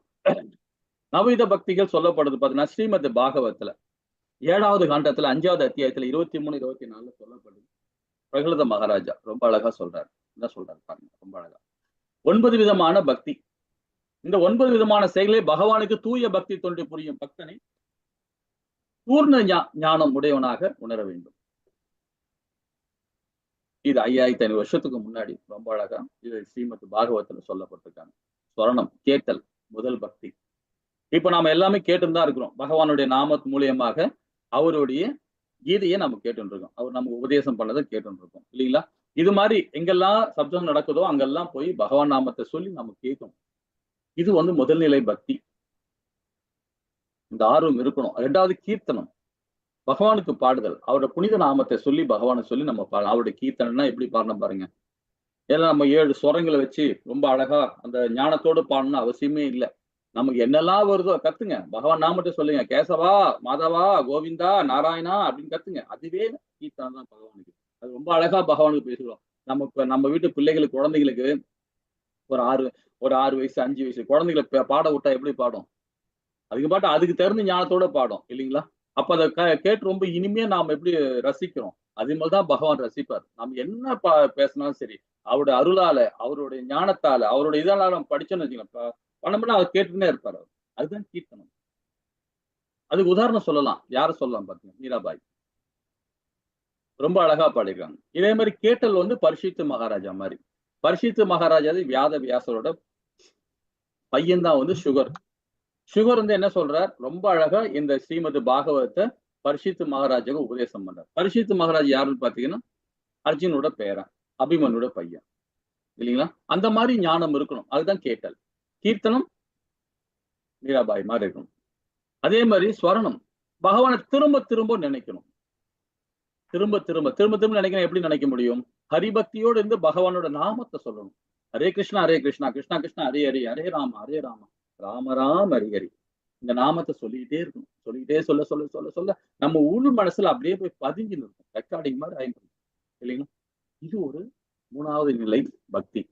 நவவித பக்திகள் சொல்லப்படுது பாத்தீங்கன்னா, ஸ்ரீமத் பாகவத்துல 7வது காண்டத்துல 5வது அத்தியாயத்துல 23, 24 சொல்லப்படுது. பிரகலாத மகாராஜா ரொம்ப அழகா சொல்றாரு. என்ன சொல்றாரு பாருங்க, ரொம்ப அழகா. 9 விதமான பக்தி. இந்த 9 விதமான செயல்களை பகவானுக்கு தூய பக்தி தொண்டு புரியும் பக்தனை பூர்ண ஞானம் உடையவனாக உணர வேண்டும். இது 5500 வருஷத்துக்கு முன்னாடி ரொம்ப அழகா இது ஸ்ரீமத் பாகவத்துல சொல்லப்பட்டிருக்காங்க. ஸ்வரணம் கேட்டல் முதல் பக்தி. இப்ப நாம எல்லாமே கேட்டுதான் இருக்கிறோம். பகவானுடைய நாமத் மூலியமாக அவருடைய கீதையை நம்ம கேட்டு இருக்கோம். அவர் நமக்கு உபதேசம் பண்ணதை கேட்டு இருக்கோம், இல்லைங்களா? இது மாதிரி எங்கெல்லாம் சப்தம் நடக்குதோ அங்கெல்லாம் போய் பகவான் நாமத்தை சொல்லி நம்ம கேட்கணும். இது முதல்நிலை பக்தி. இந்த ஆர்வம் இருக்கணும். 2வது கீர்த்தனம், பகவானுக்கு பாடுதல். அவருடைய புனித நாமத்தை சொல்லி பகவானை சொல்லி நம்ம பாடலாம். அவருடைய கீர்த்தனைனா எப்படி பாடணும் பாருங்க. ஏன்னா நம்ம 7 ஸ்வரங்களை வச்சு ரொம்ப அழகா அந்த ஞானத்தோடு பாடணும்னு அவசியமே இல்லை. நமக்கு என்னெல்லாம் வருதோ கத்துங்க. பகவான் நாமத்தை சொல்லுங்க. கேசவா, மாதவா, கோவிந்தா, நாராயணா அப்படின்னு கத்துங்க. அதுவே கீர்த்தனம் தான் பகவானுக்கு. அது ரொம்ப அழகா பகவானுக்கு பேசுகிறோம். நம்ம வீட்டு பிள்ளைகளுக்கு, குழந்தைகளுக்கு ஒரு 6 வயசு, 5 வயசு குழந்தைகளை பாட விட்டா எப்படி பாடும்? அதுக்கு தெரிஞ்ச ஞானத்தோட பாடும் இல்லைங்களா? அப்ப அத கேட்டு ரொம்ப இனிமையா நாம எப்படி ரசிக்கிறோம். அதே மாதிரி தான் பகவான் ரசிப்பார். நம்ம என்ன பேசினாலும் சரி, அவருடைய அருளால, அவருடைய ஞானத்தால, அவருடைய இதனால நம்ம படிச்சோம்னு வச்சுக்கோங்க, பண்ணோம்னா அவர் கேட்டுன்னே இருப்பார் அவர். அதுதான் கீர்த்தனம். அதுக்கு உதாரணம் சொல்லலாம். யார சொல்லலாம் பாத்தீங்க? மீராபாய். ரொம்ப அழகா பாடியிருக்காங்க. இதே மாதிரி கேட்டல் வந்து பரீட்சித்து மகாராஜா மாரி. பரீட்சித்து மகாராஜா வியாத வியாசரோட பையன் தான் வந்து சுகர். சுகர் வந்து என்ன சொல்றார்? ரொம்ப அழகா இந்த ஸ்ரீமத் பாகவதத்தை பரீட்சித்து மகாராஜாவுக்கு உபதேசம் பண்றார். பரீட்சித்து மகாராஜ் யாருன்னு பாத்தீங்கன்னா, அர்ஜுனோட பேரன், அபிமன்யோட பையன். இல்லைங்களா? அந்த மாதிரி ஞானம் இருக்கணும். அதுதான் கேட்டல். கீர்த்தனம் மீராபாய் மாதிரி இருக்கணும். அதே மாதிரி ஸ்வரணம். பகவானை திரும்ப திரும்ப நினைக்கணும். திரும்ப திரும்ப திரும்ப திரும்ப நினைக்கணும். எப்படி நினைக்க முடியும்? ஹரிபக்தியோடு இருந்து பகவானோட நாமத்தை சொல்லணும். ஹரே கிருஷ்ணா ஹரே கிருஷ்ணா கிருஷ்ணா கிருஷ்ணா ஹரே ஹரி ஹரே ராம ராம ராம ஹரி ஹரி. இந்த நாமத்தை சொல்லிக்கிட்டே இருக்கணும். சொல்லிக்கிட்டே சொல்ல சொல்ல சொல்ல சொல்ல நம்ம உள் மனசுல அப்படியே போய் பதிஞ்சு நிற்கும். ரெக்கார்டிங் மாதிரி ஆயிடும் இல்லைங்களா? இது ஒரு 3வது நிலை பக்தி.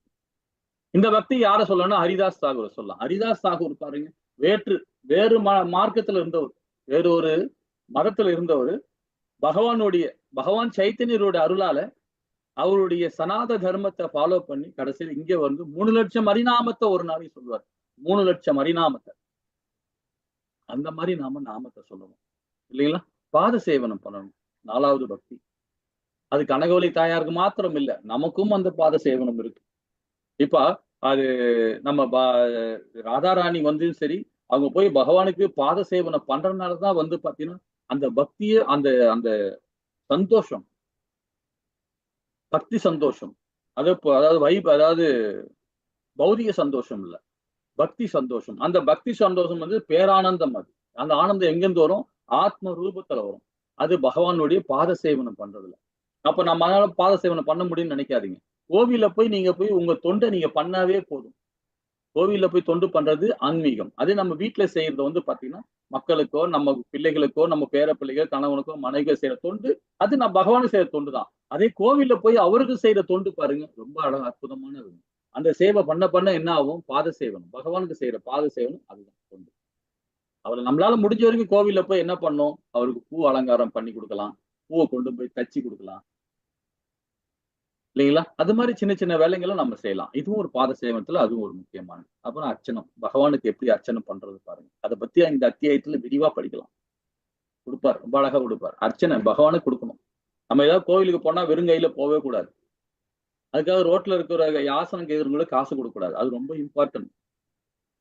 இந்த பக்தி யார சொல்லணும்னா ஹரிதாஸ் தாகூர் சொல்லலாம். ஹரிதாஸ் தாகூர் பாருங்க, வேறு மார்க்கத்துல இருந்தவர், வேறு ஒரு மதத்துல இருந்தவர், பகவான் சைத்தன்யருடைய அருளால அவருடைய சனாத தர்மத்தை ஃபாலோ பண்ணி கடைசியில் இங்க வந்து 3 லட்சம் ஹரிநாமத்தை ஒரு நாளைக்கு சொல்லுவார். 3 லட்சம் ஹரிநாமத்தை. அந்த மாதிரி நாமத்தை சொல்லணும் இல்லைங்களா? பாத சேவனம் பண்ணணும். 4வது பக்தி. அது கனகவல்லி தாயாருக்கு மாத்திரம் இல்ல, நமக்கும் அந்த பாத சேவனம் இருக்கு. இப்ப அது நம்ம ராதாராணி வந்து சரி, அவங்க போய் பகவானுக்கு பாத சேவனம் பண்றதுனாலதான் வந்து பாத்தீங்கன்னா அந்த பக்திய அந்த அந்த சந்தோஷம், பக்தி சந்தோஷம், அதாவது பௌதிக சந்தோஷம் இல்ல, பக்தி சந்தோஷம். அந்த பக்தி சந்தோஷம் வந்து பேரானந்தம். அது அந்த ஆனந்தம் எங்கிருந்து வரும்? ஆத்ம ரூபத்துல வரும். அது பகவானுடைய பாத சேவனம் பண்றதுல. அப்ப நம்ம அதனால பாத சேவனம் பண்ண முடியும்னு நினைக்காதீங்க. கோவில்ல போய் நீங்க உங்க தொண்டை நீங்க பண்ணாவே போதும். கோவில்ல போய் தொண்டு பண்றது ஆன்மீகம். அதே நம்ம வீட்டுல செய்யறது வந்து பாத்தீங்கன்னா, மக்களுக்கோ, நம்ம பிள்ளைகளுக்கோ, நம்ம பேர பிள்ளைகள், கணவனுக்கோ, மனைவிக்கோ செய்யற தொண்டு, அது நான் பகவானுக்கு செய்யற தொண்டு தான். அதே கோவில்ல போய் அவருக்கு செய்யற தொண்டு பாருங்க, ரொம்ப அற்புதமானது. அந்த சேவை பண்ண பண்ண என்ன ஆகும்? பாத சேவனம். பகவானுக்கு செய்யற பாத சேவனம் அதுதான் தொண்டு. அவரை நம்மளால முடிஞ்ச வரைக்கும் கோவில்ல போய் என்ன பண்ணோம்? அவருக்கு பூ அலங்காரம் பண்ணி கொடுக்கலாம். பூவை கொண்டு போய் தச்சு கொடுக்கலாம். இல்லைங்களா? அது மாதிரி சின்ன சின்ன வேலைகளும் நம்ம செய்யலாம். இதுவும் ஒரு பாத சேவனத்துல அதுவும் ஒரு முக்கியமானது. அப்புறம் அர்ச்சனம். பகவானுக்கு எப்படி அர்ச்சனை பண்றது பாருங்க. அத பத்தி இந்த அத்தியாயத்துல விரிவா படிக்கலாம். கொடுப்பார். ரொம்ப அழகா கொடுப்பார். அர்ச்சனை பகவானுக்கு கொடுக்கணும். நம்ம ஏதாவது கோவிலுக்கு போனா வெறும் கையில போவே கூடாது. அதுக்காக ரோட்ல இருக்கிற யாசனம் கேட்கறவங்களுக்கு காசு கொடுக்க கூடாது. அது ரொம்ப இம்பார்ட்டன்ட்.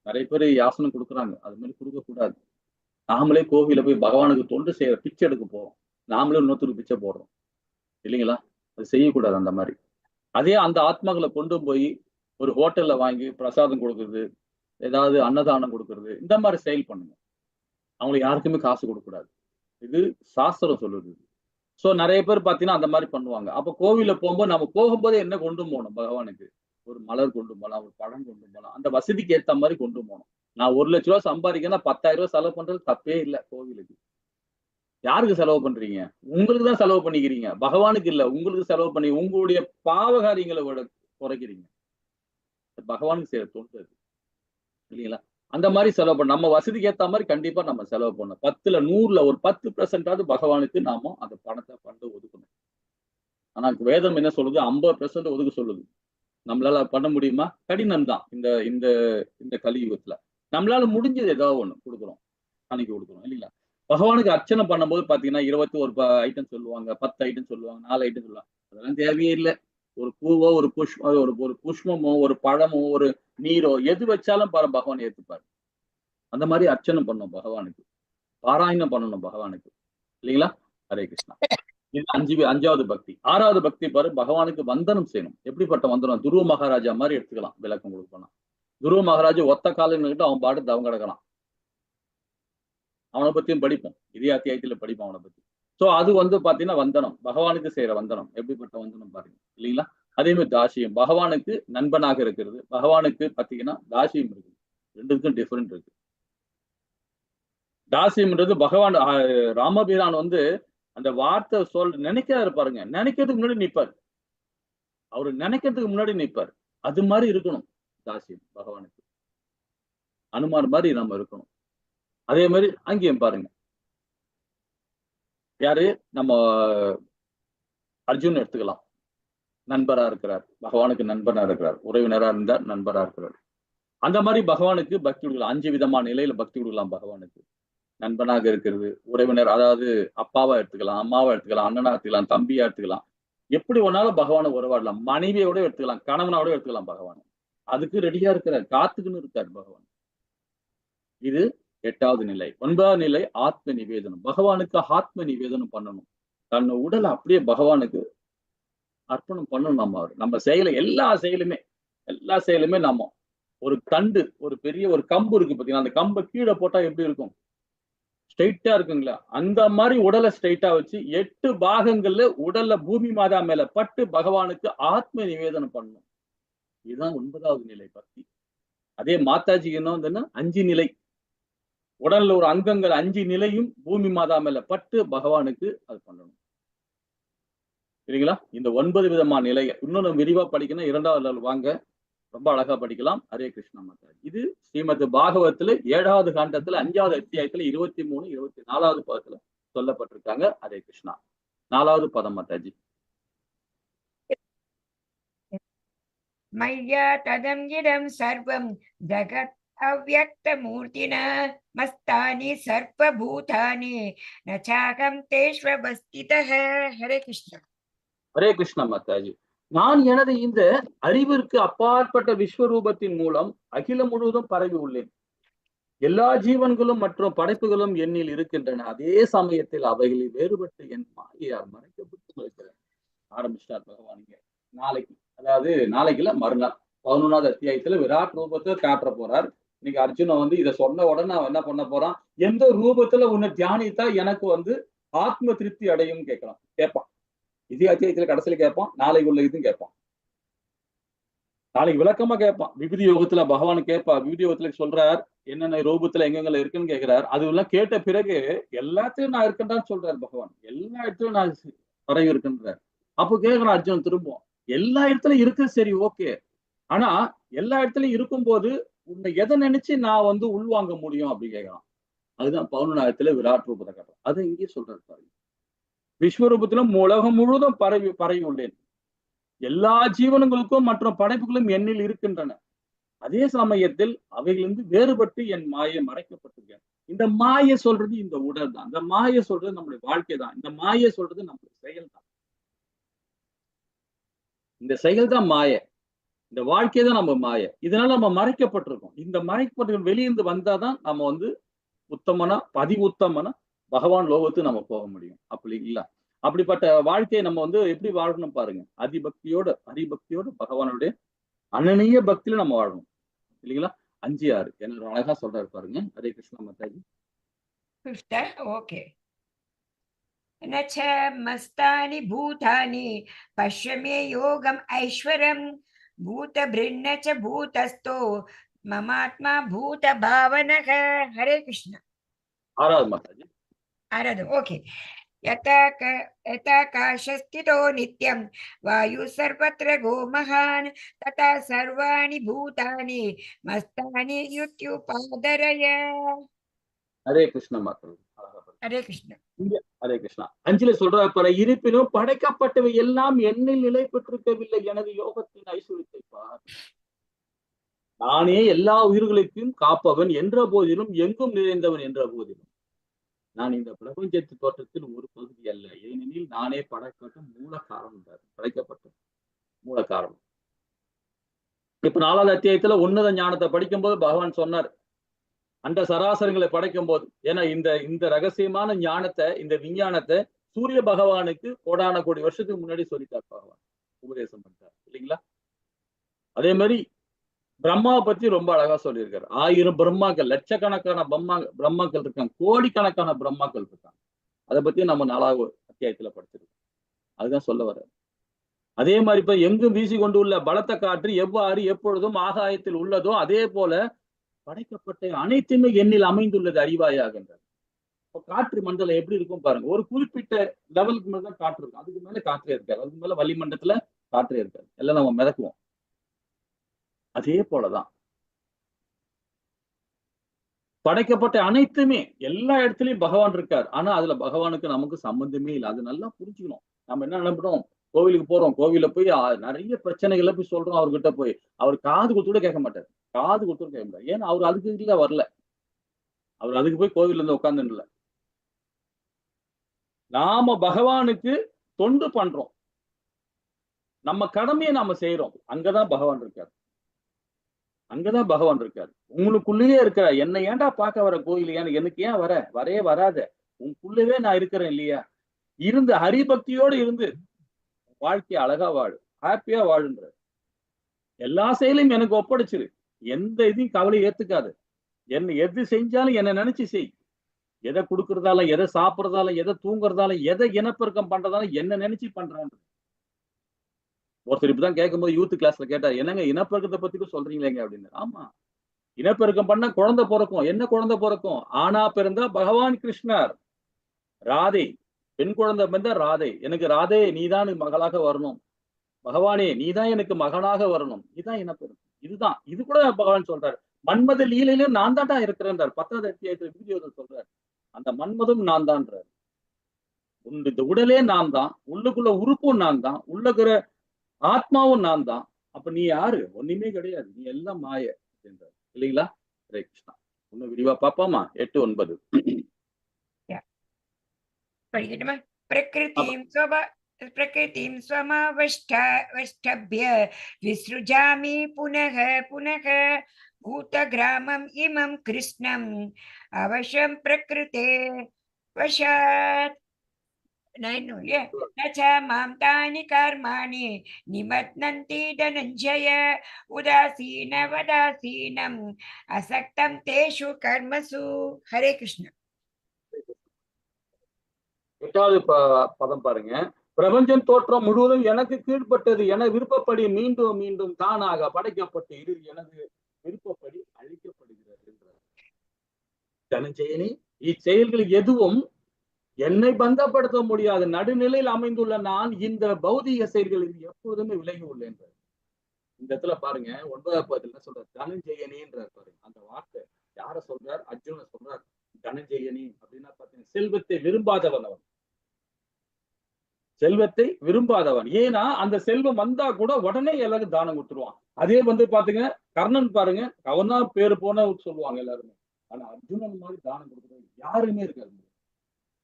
நிறைய பேர் யாசனம் கொடுக்குறாங்க. அது மாதிரி கொடுக்க கூடாது. நாமளே கோவில போய் பகவானுக்கு தொண்டு செய்யற பிச்சை எடுக்க போறோம். நாமளே இன்னொருத்தருக்கு பிச்சை போடுறோம். இல்லைங்களா? அது செய்யக்கூடாது அந்த மாதிரி. அதே அந்த ஆத்மாக்களை கொண்டு போய் ஒரு ஹோட்டல்ல வாங்கி பிரசாதம் கொடுக்கறது, ஏதாவது அன்னதானம் கொடுக்கறது, இந்த மாதிரி செயல் பண்ணுங்க. அவங்களுக்கு யாருக்குமே காசு கொடுக்க கூடாது. இது சாஸ்திரம் சொல்லுது. சோ நிறைய பேர் பாத்தீங்கன்னா அந்த மாதிரி பண்ணுவாங்க. அப்ப கோவில்ல போகும்போது நம்ம போகும்போதே என்ன கொண்டு போகணும் பகவானுக்கு? ஒரு மலர் கொண்டு போகலாம், ஒரு பழம் கொண்டு போகலாம். அந்த வசதிக்கு ஏத்த மாதிரி கொண்டு போகணும். நான் 1 லட்ச ரூபாய் சம்பாதிக்கிறேன்னா 10,000 ரூபாய் செலவு பண்றது தப்பே இல்லை கோவிலுக்கு. யாருக்கு செலவு பண்றீங்க? உங்களுக்கு தான் செலவு பண்ணிக்கிறீங்க. பகவானுக்கு இல்ல. உங்களுக்கு செலவு பண்ணி உங்களுடைய பாவகாரியங்களை குறைக்கிறீங்க. பகவானுக்கு செய்யற தொண்டு அது. இல்லைங்களா? அந்த மாதிரி செலவு பண்ண நம்ம வசதிக்கு ஏத்த மாதிரி கண்டிப்பா நம்ம செலவு பண்ணணும். 10ல 100ல ஒரு 10% பகவானுக்கு நாம அந்த பணத்தை ஃபண்ட் ஒதுக்கணும். ஆனா வேதம் என்ன சொல்லுது? 50% ஒதுக்க சொல்லுது. நம்மளால பண்ண முடியுமா? கடினம் தான். இந்த இந்த இந்த கலியுகத்துல. நம்மளால முடிஞ்சது ஏதாவது ஒண்ணு கொடுக்குறோம். காணிக்கை கொடுக்குறோம் இல்லைங்களா? பகவானுக்கு அர்ச்சனை பண்ணும்போது பாத்தீங்கன்னா 21 ஐட்டம் சொல்லுவாங்க, 10 ஐட்டம் சொல்லுவாங்க, 4 ஐட்டம் சொல்லுவாங்க. அதெல்லாம் தேவையே இல்லை. ஒரு பூவோ, ஒரு புஷ்பமோ, ஒரு பழமோ, ஒரு நீரோ எது வச்சாலும் பகவான் ஏத்துப்பாரு. அந்த மாதிரி அர்ச்சனை பண்ணணும் பகவானுக்கு. பாராயணம் பண்ணணும் பகவானுக்கு. இல்லைங்களா? ஹரே கிருஷ்ணா. இது 5வது பக்தி. 6வது பக்தி பாரு, பகவானுக்கு வந்தனம் செய்யணும். எப்படிப்பட்ட வந்தனம்? துருவ மகாராஜா மாதிரி எடுத்துக்கலாம். விளக்கம் கொடுக்கணும். துருவ மகாராஜா ஒத்த காலம் நின்னுட்டு அவன் பாட்டு தவம் கிடக்கலாம். அவனை பத்தியும் படிப்போம். இதே அத்தியாயத்துல படிப்போம் அவனை பத்தி. சோ அது வந்து பாத்தீங்கன்னா வந்தனம். பகவானுக்கு செய்யற வந்தனம். எப்படிப்பட்ட வந்தனம் பாருங்க. இல்லைங்களா? அதே மாதிரி தாசியம் பகவானுக்கு நண்பனாக இருக்கிறது. பகவானுக்கு பாத்தீங்கன்னா தாசியம் இருக்கு. ரெண்டுக்கும் டிஃபரெண்ட் இருக்கு. தாசியம்ன்றது பகவான் ராமபிரான் வந்து அந்த வார்த்தை நினைக்கிறாரு பாருங்க, நினைக்கிறதுக்கு முன்னாடி நிற்பார். அவரு நினைக்கிறதுக்கு முன்னாடி நிற்பார். அது மாதிரி இருக்கணும் தாசியம் பகவானுக்கு. அனுமார் மாதிரி நம்ம இருக்கணும். அதே மாதிரி அங்கேயும் பாருங்க, யாரு நம்ம அர்ஜுன் எடுத்துக்கலாம். நண்பரா இருக்கிறார், பகவானுக்கு நண்பனா இருக்கிறார், உறவினரா இருந்தார், நண்பரா இருக்கிறார். அந்த மாதிரி பகவானுக்கு பக்தி கொடுக்கலாம். 5 விதமான நிலையில பக்தி கொடுக்கலாம் பகவானுக்கு. நண்பனாக இருக்கிறது, உறவினர், அதாவது அப்பாவா எடுத்துக்கலாம், அம்மாவா எடுத்துக்கலாம், அண்ணனா எடுத்துக்கலாம், தம்பியா எடுத்துக்கலாம். எப்படி ஒன்னாலும் பகவானை உறவாடலாம். மனைவியோட எடுத்துக்கலாம், கணவனோட எடுத்துக்கலாம் பகவான். அதுக்கு ரெடியா இருக்கிறார், காத்துக்குன்னு இருக்கார் பகவான். இது 8வது நிலை. 9வது நிலை ஆத்ம நிவேதனம். பகவானுக்கு ஆத்ம நிவேதனம் பண்ணணும். தன் உடலை அப்படியே பகவானுக்கு அர்ப்பணம் பண்ணணும். நம்ம செயலை எல்லா செயலுமே நம்ம ஒரு தண்டு, ஒரு பெரிய ஒரு கம்பு இருக்கு பாத்தீங்கன்னா, அந்த கம்பை கீழே போட்டா எப்படி இருக்கும்? ஸ்ட்ரைட்டா இருக்குங்களா? அந்த மாதிரி உடலை ஸ்ட்ரைட்டா வச்சு 8 பாகங்கள்ல உடல்ல பூமி மாதா மேல பட்டு பகவானுக்கு ஆத்ம நிவேதனம் பண்ணணும். இதுதான் 9வது நிலை பக்தி. அதே மாதாஜி என்ன வந்துன்னா 5 நிலை. உடல்ல ஒரு அங்கங்கள் 5 நிலையும் பூமி மாதா மேல பட்டு பகவானுக்கு அது பண்ணணும். சரிங்களா? இந்த 9 விதமான நிலை இன்னும் விரிவா படிக்கணும். 2வது லெவல் வாங்க, ரொம்ப அழகா படிக்கலாம். ஹரே கிருஷ்ணா மாதாஜி. இது ஸ்ரீமத் பாகவத்துல 7வது காண்டத்துல 5வது அத்தியாயத்துல 23, 24வது பதத்துல சொல்லப்பட்டிருக்காங்க. ஹரே கிருஷ்ணா. 4வது பதம் மாதாஜி. மய்யா ததம் இதம் சர்வம் ஜகத் அவ்யக்தமூர்த்தினா மஸ்தானி சர்வபூதானி நச்சாகம் தேஷ்வபஸ்திதஹ. ஹரே கிருஷ்ணா. ஹரே கிருஷ்ணா மாதாஜி. நான் எனது இந்த அறிவிற்கு அப்பாற்பட்ட விஸ்வரூபத்தின் மூலம் அகிலம் முழுவதும் பரவி உள்ளேன். எல்லா ஜீவன்களும் மற்றும் படைப்புகளும் என்னில் இருக்கின்றன. அதே சமயத்தில் அவைகளில் வேறுபட்டு என் மாயையால் மறைக்கப்பட்டு இருக்கிறேன். ஆரம்பிச்சிட்டார் பகவான். நாளைக்கு, அதாவது நாளைக்குல மறுநாள் 11வது அத்தியாயத்துல விராட் ரூபத்தை காட்டுற போறார். இன்னைக்கு அர்ஜுனன் வந்து இதை சொன்ன உடனே அவன் என்ன பண்ண போறான்? எந்த ரூபத்துல உன்னை தியானித்தா எனக்கு வந்து ஆத்ம திருப்தி அடையும் கேட்பான். இதே அத்தியாயத்துல கடைசியில கேட்பான், நாளைக்கு உள்ள இதுவும் கேட்பான். நாளைக்கு விளக்கமா கேட்பான். விபூதி யோகத்துல பகவான் கேட்பா. விபூதி யோகத்துல சொல்றார், என்னென்ன ரூபத்துல எங்கெங்க இருக்குன்னு கேட்கிறார். அது எல்லாம் கேட்ட பிறகு எல்லாத்தையும் நான் இருக்கேன்டான்னு சொல்றாரு பகவான். எல்லா இடத்துலயும் நான் பரவி இருக்குன்றார். அப்போ கேட்கிறான் அர்ஜுனன் திரும்பவும், எல்லா இடத்துலயும் இருக்கு, சரி ஓகே, ஆனா எல்லா இடத்துலயும் இருக்கும் போது உன்னை எதை நினைச்சு நான் வந்து உள்வாங்க முடியும் அப்படி கேட்கறான். அதுதான் 11ஆயிரத்துல விராட் ரூபத்தை காட்டுறான். அதை இங்கே சொல்றாரு பாருங்க. விஸ்வரூபத்திலும் உலகம் முழுவதும் பரவி உள்ளேன். எல்லா ஜீவனங்களுக்கும் மற்றும் படைப்புகளும் என்னில் இருக்கின்றன. அதே சமயத்தில் அவைகளிலிருந்து வேறுபட்டு என் மாயை மறைக்கப்பட்டிருக்கேன். இந்த மாயை சொல்றது இந்த உடல் தான். இந்த மாயை சொல்றது நம்முடைய வாழ்க்கை தான். இந்த மாயை சொல்றது நம்முடைய செயல் தான். இந்த செயல் தான் மாயை. இந்த வாழ்க்கை தான் நம்ம மாயை. இதனால நம்ம மறைக்கப்பட்டிருக்கோம். இந்த மறைக்கப்பட்டு வெளியிருந்து வந்தாதான் நம்ம வந்து உத்தமனா பகவான் லோகத்துக்கு நம்ம போக முடியும். அப்படி இல்ல, அப்படிப்பட்ட வாழ்க்கையை நம்ம வந்து எப்படி வாழணும் பாருங்க. ஹரிபக்தியோட பகவானுடைய அனநிய பக்தியில நம்ம வாழணும். இல்லைங்களா? 5:6 என்ன அழகா சொல்றாரு பாருங்க. ஹரே கிருஷ்ணா மாதாஜி. ஓகே. நச்ச மஸ்தானி பூதானி பஷ்யமே யோகம் ஐஸ்வரம் பூத பிருண்ணச்ச பூதஸ்தோ மமாத்மா பூத பாவனக. ஹரே கிருஷ்ணா. 6வது மாதாஜி. 6வது ஓகே. यथाकाशस्थितो नित्यं वायु सर्वत्र गो महान् तथा सर्वाणि भूतानि मस्तानि युत्युपादरय. ஹரே கிருஷ்ண மாதாஜி. ஹரே கிருஷ்ணா. ஹரே கிருஷ்ணா. 5ல சொல்றாரு பாரு, இருப்பினும் படைக்கப்பட்டவை எல்லாம் என்னில் நிலை பெற்றிருக்கவில்லை. எனது யோகத்தின் ஐஸ்வர்யத்தை பார். நானே எல்லா உயிர்களுக்கும் காப்பவன் என்ற போதிலும், எங்கும் நிறைந்தவன் என்ற போதிலும், நான் இந்த பிரபஞ்சத்து தோற்றத்தில் ஒரு பகுதி அல்ல. ஏனெனில் நானே படைக்கப்பட்ட மூல காரணம். படைக்கப்பட்ட மூல காரணம். இப்ப 4வது அத்தியாயத்துல உன்னத ஞானத்தை படிக்கும் போது பகவான் சொன்னார், அந்த சராசரங்களை படைக்கும் போது, ஏன்னா இந்த ரகசியமான ஞானத்தை, இந்த விஞ்ஞானத்தை சூரிய பகவானுக்கு கோடான கோடி வருஷத்துக்கு முன்னாடி சொல்லிட்டார் பகவான், உபதேசம் பண்ணிட்டார். இல்லைங்களா? அதே மாதிரி பிரம்மாவை பத்தி ரொம்ப அழகா சொல்லியிருக்காரு. 1000 பிரம்மாக்கள், லட்சக்கணக்கான பிரம்மாக்கள் இருக்காங்க, கோடிக்கணக்கான பிரம்மாக்கள் இருக்காங்க. அதை பத்தி நம்ம 4வது அத்தியாயத்துல படிச்சிருக்கோம். அதுதான் சொல்ல வர. அதே மாதிரி இப்ப எங்கும் வீசி கொண்டு உள்ள பலத்த காற்று எவ்வாறு எப்பொழுதும் ஆகாயத்தில் உள்ளதோ அதே போல படைக்கப்பட்ட அனைத்துமே எண்ணில் அமைந்துள்ளது அறிவாயாகின்றது. இப்ப காற்று மண்டலம் எப்படி இருக்கும் பாருங்க. ஒரு குறிப்பிட்ட லெவலுக்கு மேலதான் காற்று இருக்கும், அதுக்கு மேல காற்றே இருக்காது, அதுக்கு மேல வளிமண்டலத்துல காற்றே இருக்காது, எல்லாம் நம்ம மிதக்குவோம். அதே போலதான் படைக்கப்பட்ட அனைத்துமே எல்லா இடத்துலயும் பகவான் இருக்கார். ஆனா அதுல பகவானுக்கு நமக்கு சம்பந்தமே இல்லை. அது நல்லா புரிஞ்சுக்கணும். நம்ம என்ன நினைப்போம், கோவிலுக்கு போறோம், கோவில போய் நிறைய பிரச்சனைகளை போய் சொல்றோம் அவர்கிட்ட போய். அவர் காது கொடுத்து கேட்க மாட்டார், காது கொடுத்து கேட்க மாட்டார். ஏன்னா அவர் அதுக்கு இல்ல வரல, அவர் அதுக்கு போய் கோவில்ல இருந்து உட்கார்ந்து இல்ல. நாம பகவானுக்கு தொண்டு பண்றோம், நம்ம கடமையை நாம செய்யறோம், அங்கதான் பகவான் இருக்காரு, அங்கதான் பகவான் இருக்காரு. உங்களுக்குள்ளேயே இருக்க. என்னை ஏன்டா பார்க்க வர கோயில், எனக்கு ஏன் வரே வராத, உங்களுக்குள்ளவே நான் இருக்கிறேன் இல்லையா? இருந்து ஹரிபக்தியோடு இருந்து வாழ்க்கையை அழகா வாழு, ஹாப்பியா வாழுன்ற. எல்லா செயலையும் எனக்கு ஒப்படைச்சிரு, எந்த இதையும் கவலை ஏத்துக்காது. என்ன எது செஞ்சாலும் என்ன நினைச்சு செய். எதை கொடுக்கறதால, எதை சாப்பிடறதால, எதை தூங்குறதால, எதை இனப்பெருக்கம் பண்றதால என்ன நினைச்சு பண்றான். ஒருத்தர் இப்பதான் கேட்கும்போது யூத் கிளாஸ்ல கேட்டார், என்னங்க இனப்பெருக்கத்தை பத்தி சொல்றீங்களேங்க அப்படின்னு. ஆமா, இனப்பெருக்கம் பண்ண குழந்தை பிறக்கும். என்ன குழந்தை பிறக்கும்? ஆனா பிறந்தா பகவான் கிருஷ்ணர், ராதே. பெண் குழந்தை பிறந்தா ராதே. எனக்கு ராதே நீதான் மகளாக வரணும், பகவானே நீதான் எனக்கு மகனாக வரணும். இதுதான் இனப்பெருக்கம். இதுதான், இது கூட பகவான் சொல்றாரு. மன்மத லீலையிலும் நான் தான்டா இருக்கிறேன்றார். 10வது அத்தியாயத்துல வீடியோவில் சொல்றாரு, அந்த மன்மதும் நான் தான்றார். இந்த உடலே நான் தான், உள்ளுக்குள்ள உறுப்பும் நான் தான், உள்ளுக்குற ஆத்மாவும் நான் தான். அப்ப நீ யாரு? ஒண்ணுமே கிடையாது, நீ எல்லாம் மாய அப்படின்றார் இல்லைங்களா? ஹரே கிருஷ்ணா. இன்னும் விரிவா பாப்பாமா 8, 9 படிக்கட்டுமா? प्रकृतिं स्वमावष्टभ्य विसृजामि पुनः पुनः भूतग्रामम् इमं कृष्णम् अवशं प्रकृते वशात् न च मां तानि कर्माणि निबध्नन्ति धनञ्जय उदासीनवदासीनम् असक्तं तेषु कर्मसु. हरे कृष्ण. 8வது பதம் பாருங்க. பிரபஞ்சம் தோற்றம் முழுவதும் எனக்கு கீழ்பட்டது, என விருப்பப்படி மீண்டும் மீண்டும் தானாக படைக்கப்பட்டு இது எனது விருப்பப்படி அழிக்கப்படுகிறது. தனஞ்செயனி, இச்செயல்கள் எதுவும் என்னை பந்தப்படுத்த முடியாது. நடுநிலையில் அமைந்துள்ள நான் இந்த பௌதிக செயல்களில் எப்பொழுதுமே விலகி உள்ளேன். இந்த இடத்துல பாருங்க 9வது பதத்துல சொல்ற தனஞ்செயனின்றார் பாருங்க. அந்த வார்த்தை யார சொல்றார்? அர்ஜுன சொல்றார். தனஞ்செயனி அப்படின்னா பாத்தீங்கன்னா செல்வத்தை விரும்பாதவன் அவன், செல்வத்தை விரும்பாதவன். ஏன்னா அந்த செல்வம் வந்தா கூட உடனே எல்லாரும் தானம் கொடுத்துருவான். அதே பாத்தீங்க கர்ணன் பாருங்க, அவன் தான் பேரு போன சொல்லுவாங்க எல்லாருமே. ஆனா அர்ஜுனன் மாதிரி தானம் கொடுக்குறது யாருமே இருக்காது.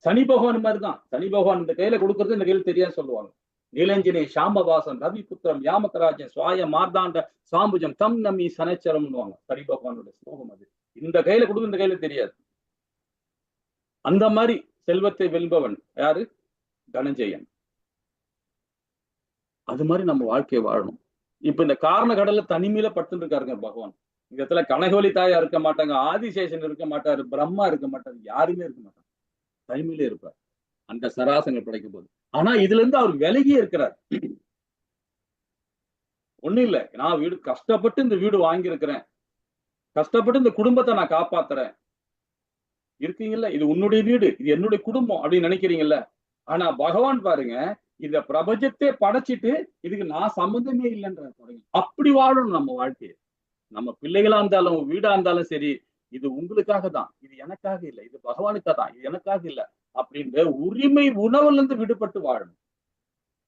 சனி பகவான் மாதிரிதான். சனி பகவான் இந்த கையில கொடுக்கறது இந்த கையில தெரியாது சொல்லுவாங்க. நீலஞ்சினை சாமவாசன் ரவி புத்திரம் யாமகராஜன் சுவாய மார்தாண்ட சாம்புஜம் தம் நமி சனச்சரம்னுவாங்க. சனி பகவானுடைய ஸ்லோகம் அது. இந்த கையில கொடுக்க இந்த கையில தெரியாது. அந்த மாதிரி செல்வத்தை வெல்பவன் யாரு? தனஞ்செயன். அது மாதிரி நம்ம வாழ்க்கையை வாழணும். இப்ப இந்த காரண கடல்ல தனிமையில படுத்துட்டு இருக்காருங்க பகவான். இந்த இடத்துல கனகவலி தாயா இருக்க மாட்டாங்க, ஆதிசேஷன் இருக்க மாட்டாரு, பிரம்மா இருக்க மாட்டாரு, யாருமே இருக்க மாட்டாங்க. தனிமையிலே இருப்பார் அந்த சராசங்கள் படைக்கும் போது. ஆனா இதுல இருந்து அவர் விலகியே இருக்கிறார். ஒண்ணும் இல்லை, நான் வீடு கஷ்டப்பட்டு இந்த வீடு வாங்கியிருக்கிறேன், கஷ்டப்பட்டு இந்த குடும்பத்தை நான் காப்பாத்துறேன். இருக்கீங்கல்ல, இது உன்னுடைய வீடு, இது என்னுடைய குடும்பம் அப்படின்னு நினைக்கிறீங்கல்ல. ஆனா பகவான் பாருங்க, இந்த பிரபஞ்சத்தை படைச்சிட்டு இதுக்கு நான் சம்பந்தமே இல்லைன்ற பாருங்க. அப்படி வாழணும் நம்ம வாழ்க்கையை. நம்ம பிள்ளைகளா இருந்தாலும் வீடா இருந்தாலும் சரி, இது உங்களுக்காக தான், இது எனக்காக இல்லை, இது பகவானுக்காக தான், இது எனக்காக இல்லை அப்படின்ற உரிமை உணவுல இருந்து விடுபட்டு வாழணும்.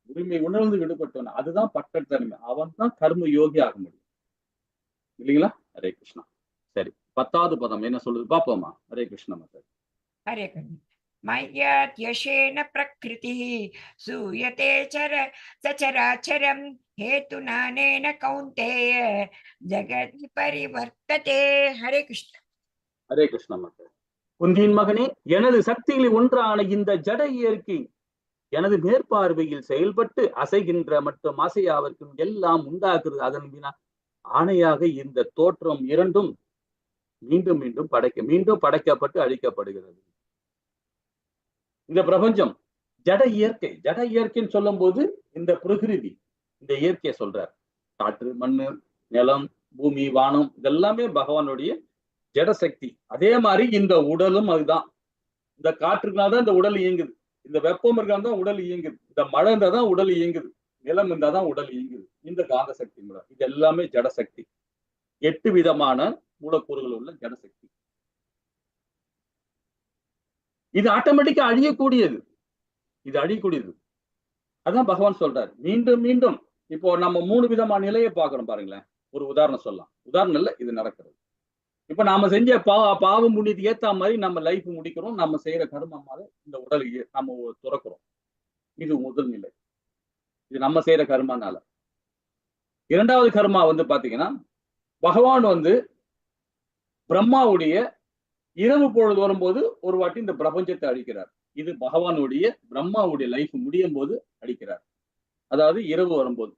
உரிமை உணர்ந்து விடுபட்டவன் அதுதான் பட்டத்தன்மை. அவன் தான் கர்ம யோகி ஆக முடியும் இல்லைங்களா? ஹரே கிருஷ்ணா. சரி, 10வது பதம் என்ன சொல்லுது பாப்போமா? ஹரே கிருஷ்ணா. हरे कृष्ण. मय्यात्यशेन प्रकृतिः सूयते सचराचरं हेतुनानेन कौन्तेय जगति परिवर्तते. हरे कृष्ण. ஹரே கிருஷ்ணா. குந்தியின் மகனே, எனது சக்திகளில் ஒன்றான இந்த ஜட இயற்கை எனது மேற்பார்வையில் செயல்பட்டு அசைகின்ற மற்றும் அசையாவிற்கும் எல்லாம் உண்டாக்குறது. அதன் வினா ஆணையாக இந்த தோற்றம் இரண்டும் மீண்டும் மீண்டும் படைக்கப்பட்டு அழிக்கப்படுகிறது. இந்த பிரபஞ்சம் ஜட இயற்கை. ஜட இயற்கைன்னு சொல்லும் போது இந்த பிரகிருதி, இந்த இயற்கையை சொல்றார். காற்று, மண்ணு, நிலம், பூமி, வானம் இதெல்லாமே பகவானுடைய ஜடசக்தி. அதே மாதிரி இந்த உடலும் அதுதான். இந்த காற்றுக்குனால்தான் இந்த உடல் இயங்குது. இந்த வெப்பம் இருந்தால்தான் உடல் இயங்குது. இந்த மழை இருந்தாதான் உடல் இயங்குது. நிலம் இருந்தாதான் உடல் இயங்குது. இந்த காந்த சக்தி மூல இது எல்லாமே ஜடசக்தி. 8 விதமான மூலக்கூறுகள் உள்ள ஜடசக்தி. இது ஆட்டோமேட்டிக்கா அழியக்கூடியது. இது அழியக்கூடியது. அதான் பகவான் சொல்றாரு. மீண்டும் மீண்டும் இப்போ நம்ம 3 விதமான நிலையை பார்க்கிறோம் பாருங்களேன். ஒரு உதாரணம் சொல்லலாம். உதாரணம் இல்ல, இது நடக்கிறது. இப்ப நாம செஞ்ச பாவம் புண்ணியத்துக்கு ஏத்த மாதிரி நம்ம லைஃப் முடிக்கிறோம். நம்ம செய்யற கர்மமால இந்த உடலை நம்ம துறக்கிறோம். இது முதல் நிலை. இது நம்ம செய்யற கர்மனால. 2வது கர்மா வந்து பாத்தீங்கன்னா, பகவான் வந்து பிரம்மாவுடைய இரவு பொழுது வரும்போது ஒரு வாட்டி இந்த பிரபஞ்சத்தை அழிக்கிறார். இது பகவானுடைய பிரம்மாவுடைய லைஃப் முடியும் போது அழிக்கிறார். அதாவது இரவு வரும்போது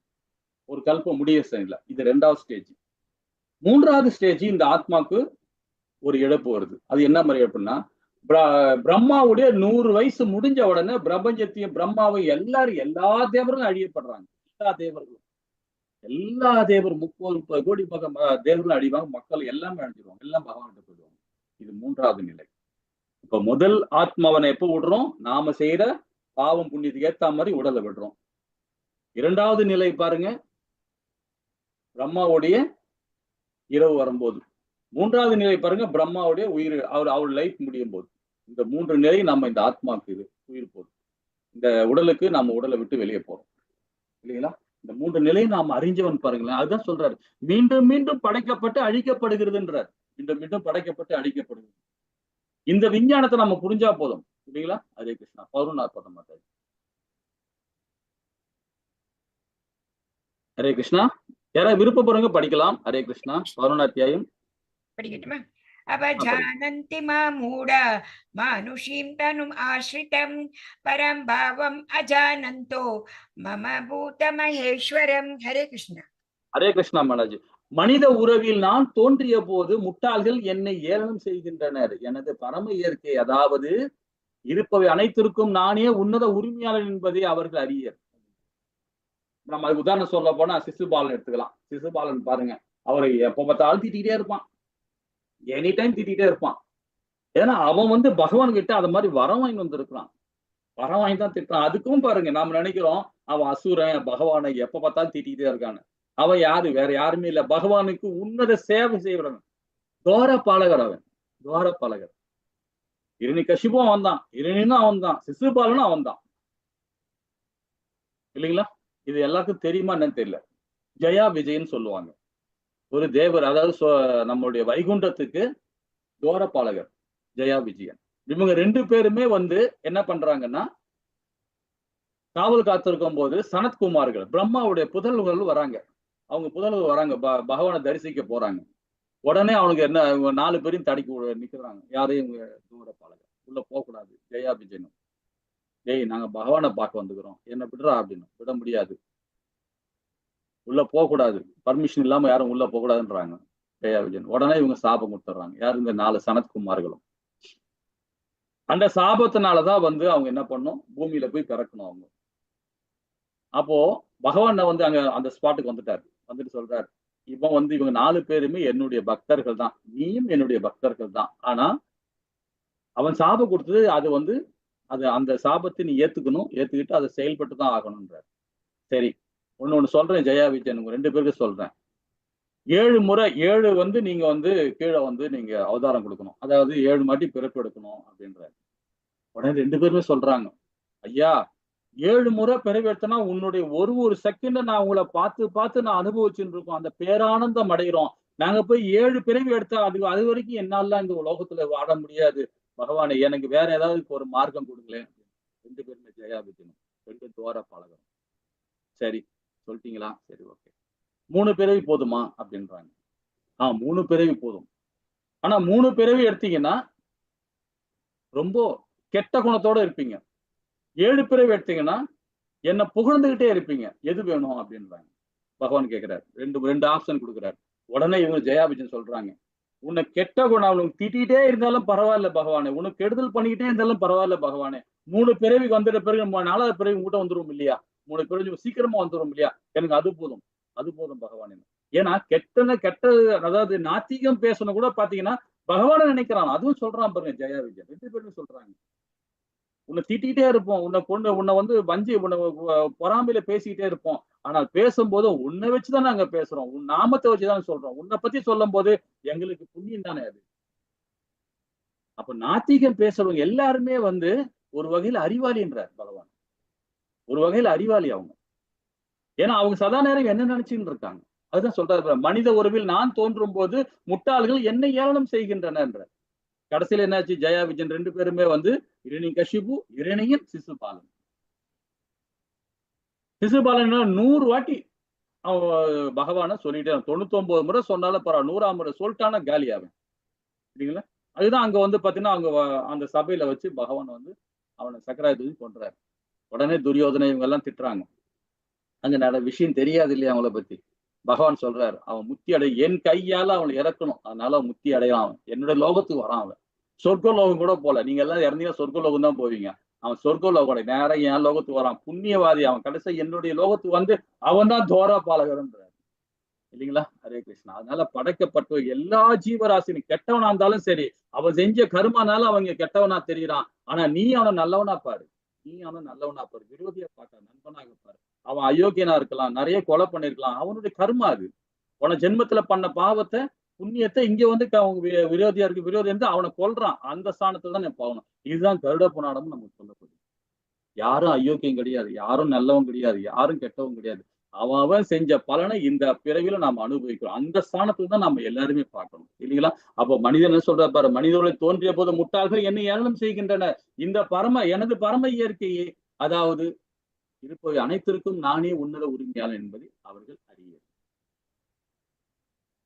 ஒரு கல்பம் முடிய செய்யல. இது 2வது ஸ்டேஜ். 3வது ஸ்டேஜ் இந்த ஆத்மாக்கு ஒரு இழப்பு வருது. அது என்ன மாதிரி இழப்புன்னா, பிரம்மாவுடைய 100 வயசு முடிஞ்ச உடனே பிரபஞ்சத்தையும் பிரம்மாவை எல்லா தேவர்களும் அழியப்படுறாங்க. எல்லா தேவர் 30 கோடி பக்கம் தேவர்களும் அழிவாங்க. மக்கள் எல்லாமே அழிஞ்சிருவாங்க. எல்லாம் பகவான்கிட்ட போயிடுவாங்க. இது 3வது நிலை. இப்ப முதல் ஆத்மாவனை எப்ப விடுறோம்? நாம செய்யற பாவம் புண்ணியத்துக்கு ஏத்த மாதிரி உடலை விடுறோம். 2வது நிலை பாருங்க, பிரம்மாவுடைய இரவு வரும்போது. 3வது நிலை பாருங்க, பிரம்மாவுடைய உயிர் அவர் லைஃப் முடியும் போது. இந்த 3 நிலை நம்ம இந்த ஆத்மாக்கு இது உயிர் போகுது. இந்த உடலுக்கு நம்ம உடலை விட்டு வெளியே போறோம் இல்லைங்களா? இந்த 3 நிலையை நாம் அறிஞ்சவன் பாருங்களேன். அதுதான் சொல்றாரு, மீண்டும் மீண்டும் படைக்கப்பட்டு அழிக்கப்படுகிறதுன்றார். மீண்டும் மீண்டும் படைக்கப்பட்டு அழிக்கப்படுகிறது. இந்த விஞ்ஞானத்தை நம்ம புரிஞ்சா போதும் இல்லைங்களா? ஹரே கிருஷ்ணா. 11 மாதாஜி. ஹரே கிருஷ்ணா. யாராவது விருப்பப்படுறவங்க படிக்கலாம். ஹரே கிருஷ்ணா. 11 அத்தியாயம் படிக்கட்டுமா? அவஜானந்தி மாமூடா மானுஷீம் தனும் ஆஸ்ரிதம் பரம் பாவம் அஜானந்தோ மம பூத மகேஸ்வரம். ஹரே கிருஷ்ணா. ஹரே கிருஷ்ணா மாதாஜி. மனித உறவில் நான் தோன்றிய போது முட்டாள்கள் என்னை ஏளனம் செய்கின்றனர். எனது பரம இயற்கை, அதாவது இருப்பவை அனைத்திற்கும் நானே உன்னத உரிமையாளர் என்பதை அவர்கள் அறியர். நம்ம அதுக்கு உதாரணம் சொல்ல போனா சிசுபாலன் எடுத்துக்கலாம். சிசுபாலன் பாருங்க, அவரை எப்ப பார்த்தாலும் திட்டிகிட்டே இருப்பான். எனி டைம் திட்டிகிட்டே இருப்பான். ஏன்னா அவன் வந்து பகவான் கிட்ட அது மாதிரி வரம் வாங்கி வந்திருக்கிறான். வரம் வாங்கி தான் திட்டுறான். அதுக்கும் பாருங்க, நாம நினைக்கிறோம் அவன் அசுரன், பகவானை எப்ப பார்த்தாலும் திட்டிகிட்டே இருக்கான்னு. அவன் யாரு? வேற யாருமே இல்ல, பகவானுக்கு உன்னத சேவை செய்வன். துவாரபாலகர். அவன் துவாரபாலகர். இரணிகசிபும் அவன் தான், இரணினும் அவன் தான், சிசுபாலனும் அவன் தான் இல்லைங்களா? இது எல்லாருக்கும் தெரியுமா என்னன்னு தெரியல. ஜெயா விஜயன்னு சொல்லுவாங்க. ஒரு தேவர், அதாவது நம்மளுடைய வைகுண்டத்துக்கு துவாரபாலகர் ஜெயா விஜயன். இவங்க 2 பேருமே வந்து என்ன பண்றாங்கன்னா, காவல் காத்திருக்கும் போது சனத்குமார்கள் பிரம்மாவுடைய புதல்வர்கள் வராங்க. அவங்க புதல்வர் வராங்க, பகவானை தரிசிக்க போறாங்க. உடனே அவனுக்கு என்ன, 4 பேரையும் தடுக்கி நிக்கிறாங்க. யாரையும் இவங்க துவாரபாலகர் உள்ள போகக்கூடாது. ஜெயா விஜயனும், டேய் நாங்க பகவானை பார்க்க வந்துக்கிறோம், என்ன விடுறா அப்படின்னு. விட முடியாது, உள்ள போகக்கூடாது, பர்மிஷன் இல்லாம யாரும் உள்ள போகக்கூடாதுன்றாங்க ஜெயா விஜயன். உடனே இவங்க சாபம் கொடுத்துட்றாங்க. யாரு? இந்த 4 சனத்குமார்களும். அந்த சாபத்தினாலதான் வந்து அவங்க என்ன பண்ணும், பூமியில போய் பிறக்கணும் அவங்க. அப்போ பகவான் வந்து அங்க அந்த ஸ்பாட்டுக்கு வந்துட்டாரு. வந்துட்டு சொல்றாரு, இவன் வந்து இவங்க 4 பேருமே என்னுடைய பக்தர்கள் தான், நீயும் என்னுடைய பக்தர்கள் தான். ஆனா அவன் சாபம் கொடுத்தது, அது வந்து அந்த சாபத்தை நீ ஏத்துக்கணும், ஏத்துக்கிட்டு அதை செயல்பட்டு தான் ஆகணும்ன்றார். சரி, ஒண்ணு சொல்றேன் ஜெயா விஜயன், உங்க 2 பேருக்கு சொல்றேன். 7 முறை 7 வந்து நீங்க வந்து கீழே வந்து நீங்க அவதாரம் கொடுக்கணும், அதாவது 7 மாட்டி பிறப்பு எடுக்கணும் அப்படின்றாரு. உடனே 2 பேருமே சொல்றாங்க, ஐயா 7 முறை பிறவி எடுத்தனா உன்னுடைய ஒரு செகண்ட நான் உங்களை பார்த்து நான் அனுபவிச்சுட்டு இருக்கோம், அந்த பேரானந்தம் அடைகிறோம். நாங்க போய் 7 பிறவி எடுத்தா அது வரைக்கும் என்னால இந்த உலகத்துல வாழ முடியாது. பகவானே எனக்கு வேற ஏதாவது ஒரு மார்க்கம் கொடுங்களேன். 2 பேருமே ஜெயா விஜயனும் 2 துவாரபாலகரும். சரி சொல்லிட்டீங்களா? சரி ஓகே, 3 பிறவி போதுமா அப்படின்றாங்க. 3 பிறவி போதும். ஆனா 3 பிறவி எடுத்தீங்கன்னா ரொம்ப கெட்ட குணத்தோட இருப்பீங்க. 7 பிறவி எடுத்தீங்கன்னா என்ன புகழ்ந்துகிட்டே இருப்பீங்க. எது வேணும் அப்படின்றாங்க. பகவான் கேட்கிறார். 2 ஆப்ஷன் கொடுக்குறாரு. உடனே இவங்க ஜெயா விஜயன் சொல்றாங்க, உன்னை கெட்ட குணம் அவனுக்கு திட்டிகிட்டே இருந்தாலும் பரவாயில்ல பகவானே, உனக்கு கெடுதல் பண்ணிக்கிட்டே இருந்தாலும் பரவாயில்ல பகவானே, 3 பிறவிக்கு வந்துட்ட பிறகு 4வது பிறவி உங்ககிட்ட வந்துரும் இல்லையா, 3 பேரும் சீக்கிரமா வந்துடும் இல்லையா, எனக்கு அது போதும், அது போதும் பகவான். ஏன்னா கெட்ட, அதாவது நாத்திகம் பேசணும் கூட பாத்தீங்கன்னா பகவான நினைக்கிறான். அதுவும் சொல்றான் பாருங்க ஜெயா விஜயன், 2 பேரும் சொல்றாங்க. உன்னை திட்டிகிட்டே இருப்போம், உன்னை வந்து உன்னை பொறாமையில பேசிக்கிட்டே இருப்போம். ஆனால் பேசும்போது உன்னை வச்சுதான் நாங்க பேசுறோம், உன் நாமத்தை வச்சுதான் சொல்றோம். உன்னை பத்தி சொல்லும் போது எங்களுக்கு புண்ணியம் தானே அது. அப்ப நாத்திகம் பேசுறவங்க எல்லாருமே வந்து ஒரு வகையில அறிவாளின்றார் பகவான். ஒரு வகையில அறிவாளி அவங்க. ஏன்னா அவங்க சதா நேரம் என்ன நினைச்சுட்டு இருக்காங்க. அதுதான் சொல்றாரு, மனித உறவில் நான் தோன்றும் போது முட்டாள்கள் என்னை ஏளனம் செய்கின்றன. கடைசியில என்னாச்சு, ஜெயா விஜயன் 2 பேருமே வந்து இரணிகசிபு, இரணியன், சிசுபாலன். சிசுபாலன் 100 வாட்டி அவன் பகவான சொல்லிட்டே 99 முறை சொன்னாலும் பரவாயில்ல, 100ஆம் முறை சொல்லிட்டானா காலி ஆகும். சரிங்களா? அதுதான் அங்க வந்து பாத்தீங்கன்னா அவங்க அந்த சபையில வச்சு பகவான் வந்து அவனை சக்கராய தூக்கி கொன்றாரு. உடனே துரியோதனை இவங்க எல்லாம் திட்டுறாங்க. அங்க நிறைய விஷயம் தெரியாது இல்லையா அவங்கள பத்தி. பகவான் சொல்றாரு, அவன் முக்தி என் கையால அவனை இறக்கணும், அதனால அவன் முக்தி அடையலாம், அவன் என்னுடைய லோகத்துக்கு வரான், அவன் சொர்க்க லோகம் கூட போல. நீங்க எல்லாம் இறந்தீங்கன்னா சொர்க்க லோகம் தான் போவீங்க, அவன் சொர்க்க லோகம் நேரம் என் லோகத்துக்கு வரான், புண்ணியவாதி அவன். கடைசி என்னுடைய லோகத்துக்கு வந்து அவன் தான் தோரா பாலகர்ன்றார் இல்லைங்களா? ஹரே கிருஷ்ணா. அதனால படைக்கப்பட்ட எல்லா ஜீவராசியும் கெட்டவனா இருந்தாலும் சரி, அவன் செஞ்ச கருமானால அவங்க கெட்டவனா தெரியுறான். ஆனா நீ அவனை நல்லவனா பாரு, நீ அவனை நல்லவனா பாரு, விரோதியா பார்க்க நண்பனாக பாரு. அவன் அயோக்கியனா இருக்கலாம், நிறைய கொலை பண்ணிருக்கலாம், அவனுடைய கர்மா அது. உன ஜென்மத்துல பண்ண பாவத்தை புண்ணியத்தை இங்க வந்து விரோதியா இருக்கு, விரோதி வந்து அவனை கொல்றான், அந்த ஸ்தானத்துல தான் நான் போகணும். இதுதான் கருட புராணம் நமக்கு சொல்லப்படுது. யாரும் அயோக்கியம் கிடையாது, யாரும் நல்லவன் கிடையாது, யாரும் கெட்டவன் கிடையாது. அவன் செஞ்ச பலனை இந்த பிறவில நாம் அனுபவிக்கிறோம். அந்த ஸ்தானத்துல தான் நம்ம எல்லாருமே பார்க்கணும் இல்லைங்களா? அப்போ மனிதன் என்ன சொல்ற பாரு, மனிதர்களை தோன்றிய போது முட்டாள்கள் என்னை ஏளனம் செய்கின்றன. இந்த எனது பரம இயற்கையை, அதாவது இருப்பவை அனைத்திற்கும் நானே உன்னத உரிமையாளன் என்பதை அவர்கள் அறிய.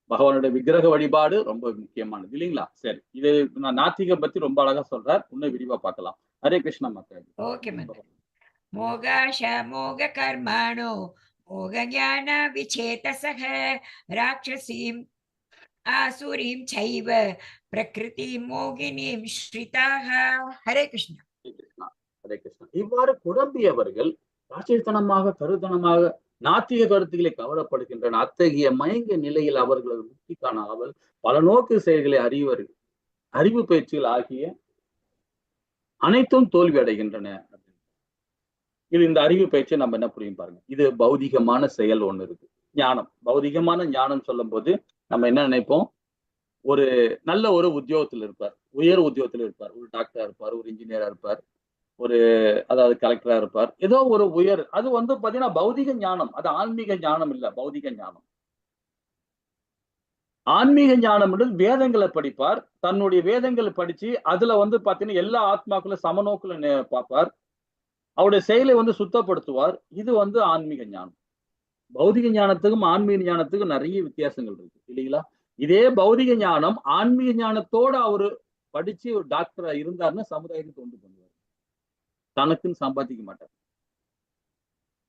பகவானுடைய விக்கிரக வழிபாடு ரொம்ப முக்கியமானது இல்லைங்களா? சரி, இது நான் நாத்திகம் பத்தி ரொம்ப அழகா சொல்றார், இன்னும் விரிவா பார்க்கலாம். ஹரே கிருஷ்ணா மக்கள். ஓகே மோகாஷ மோக கர்மாணோ மோக ஞான விசேதசக ராட்சசீம் ஆசுரீம் சைவ பிரகிருதி மோகினீம் ஸ்ரிதாக. ஹரே கிருஷ்ணா. ஹரே கிருஷ்ணா. இவ்வாறு குழம்பியவர்கள் ராட்சசத்தனமாக, கருத்தனமாக நாத்திக கருத்துக்களை கவரப்படுகின்றன. அத்தகைய மயங்க நிலையில் அவர்களது முக்திக்கான ஆவல், பல நோக்கு செயல்களை அறிவு பயிற்சிகள் ஆகிய அனைத்தும் தோல்வி அடைகின்றன. இது இந்த அறிவு பயிற்சியை நம்ம என்ன புரியும் பாருங்க. இது பௌதிகமான செயல் ஒண்ணு இருக்கு, ஞானம். பௌதிகமான ஞானம் சொல்லும் போது நம்ம என்ன நினைப்போம், ஒரு நல்ல ஒரு உத்தியோகத்தில் இருப்பார், உயர் உத்தியோகத்தில் இருப்பார், ஒரு டாக்டரா இருப்பார், ஒரு இன்ஜினியரா இருப்பார், ஒரு அதாவது கலெக்டரா இருப்பார், ஏதோ ஒரு உயர். அது வந்து பாத்தீங்கன்னா பௌதிக ஞானம், அது ஆன்மீக ஞானம் இல்ல, பௌதிக ஞானம். ஆன்மீக ஞானம் வேதங்களை படிப்பார், தன்னுடைய வேதங்களை படிச்சு அதுல வந்து பாத்தீங்கன்னா எல்லா ஆத்மாக்களும் சமநோக்குல பார்ப்பார், அவருடைய செயலை வந்து சுத்தப்படுத்துவார். இது வந்து ஆன்மீக ஞானம். பௌதிக ஞானத்துக்கும் ஆன்மீக ஞானத்துக்கும் நிறைய வித்தியாசங்கள் இருக்கு இல்லைங்களா? இதே பௌதிக ஞானம் ஆன்மீக ஞானத்தோட அவரு படிச்சு ஒரு டாக்டரா இருந்தாருன்னா சமுதாயத்துக்கு தொண்டு பண்ணுவார். தனக்குன்னு சம்பாதிக்க மாட்டார்,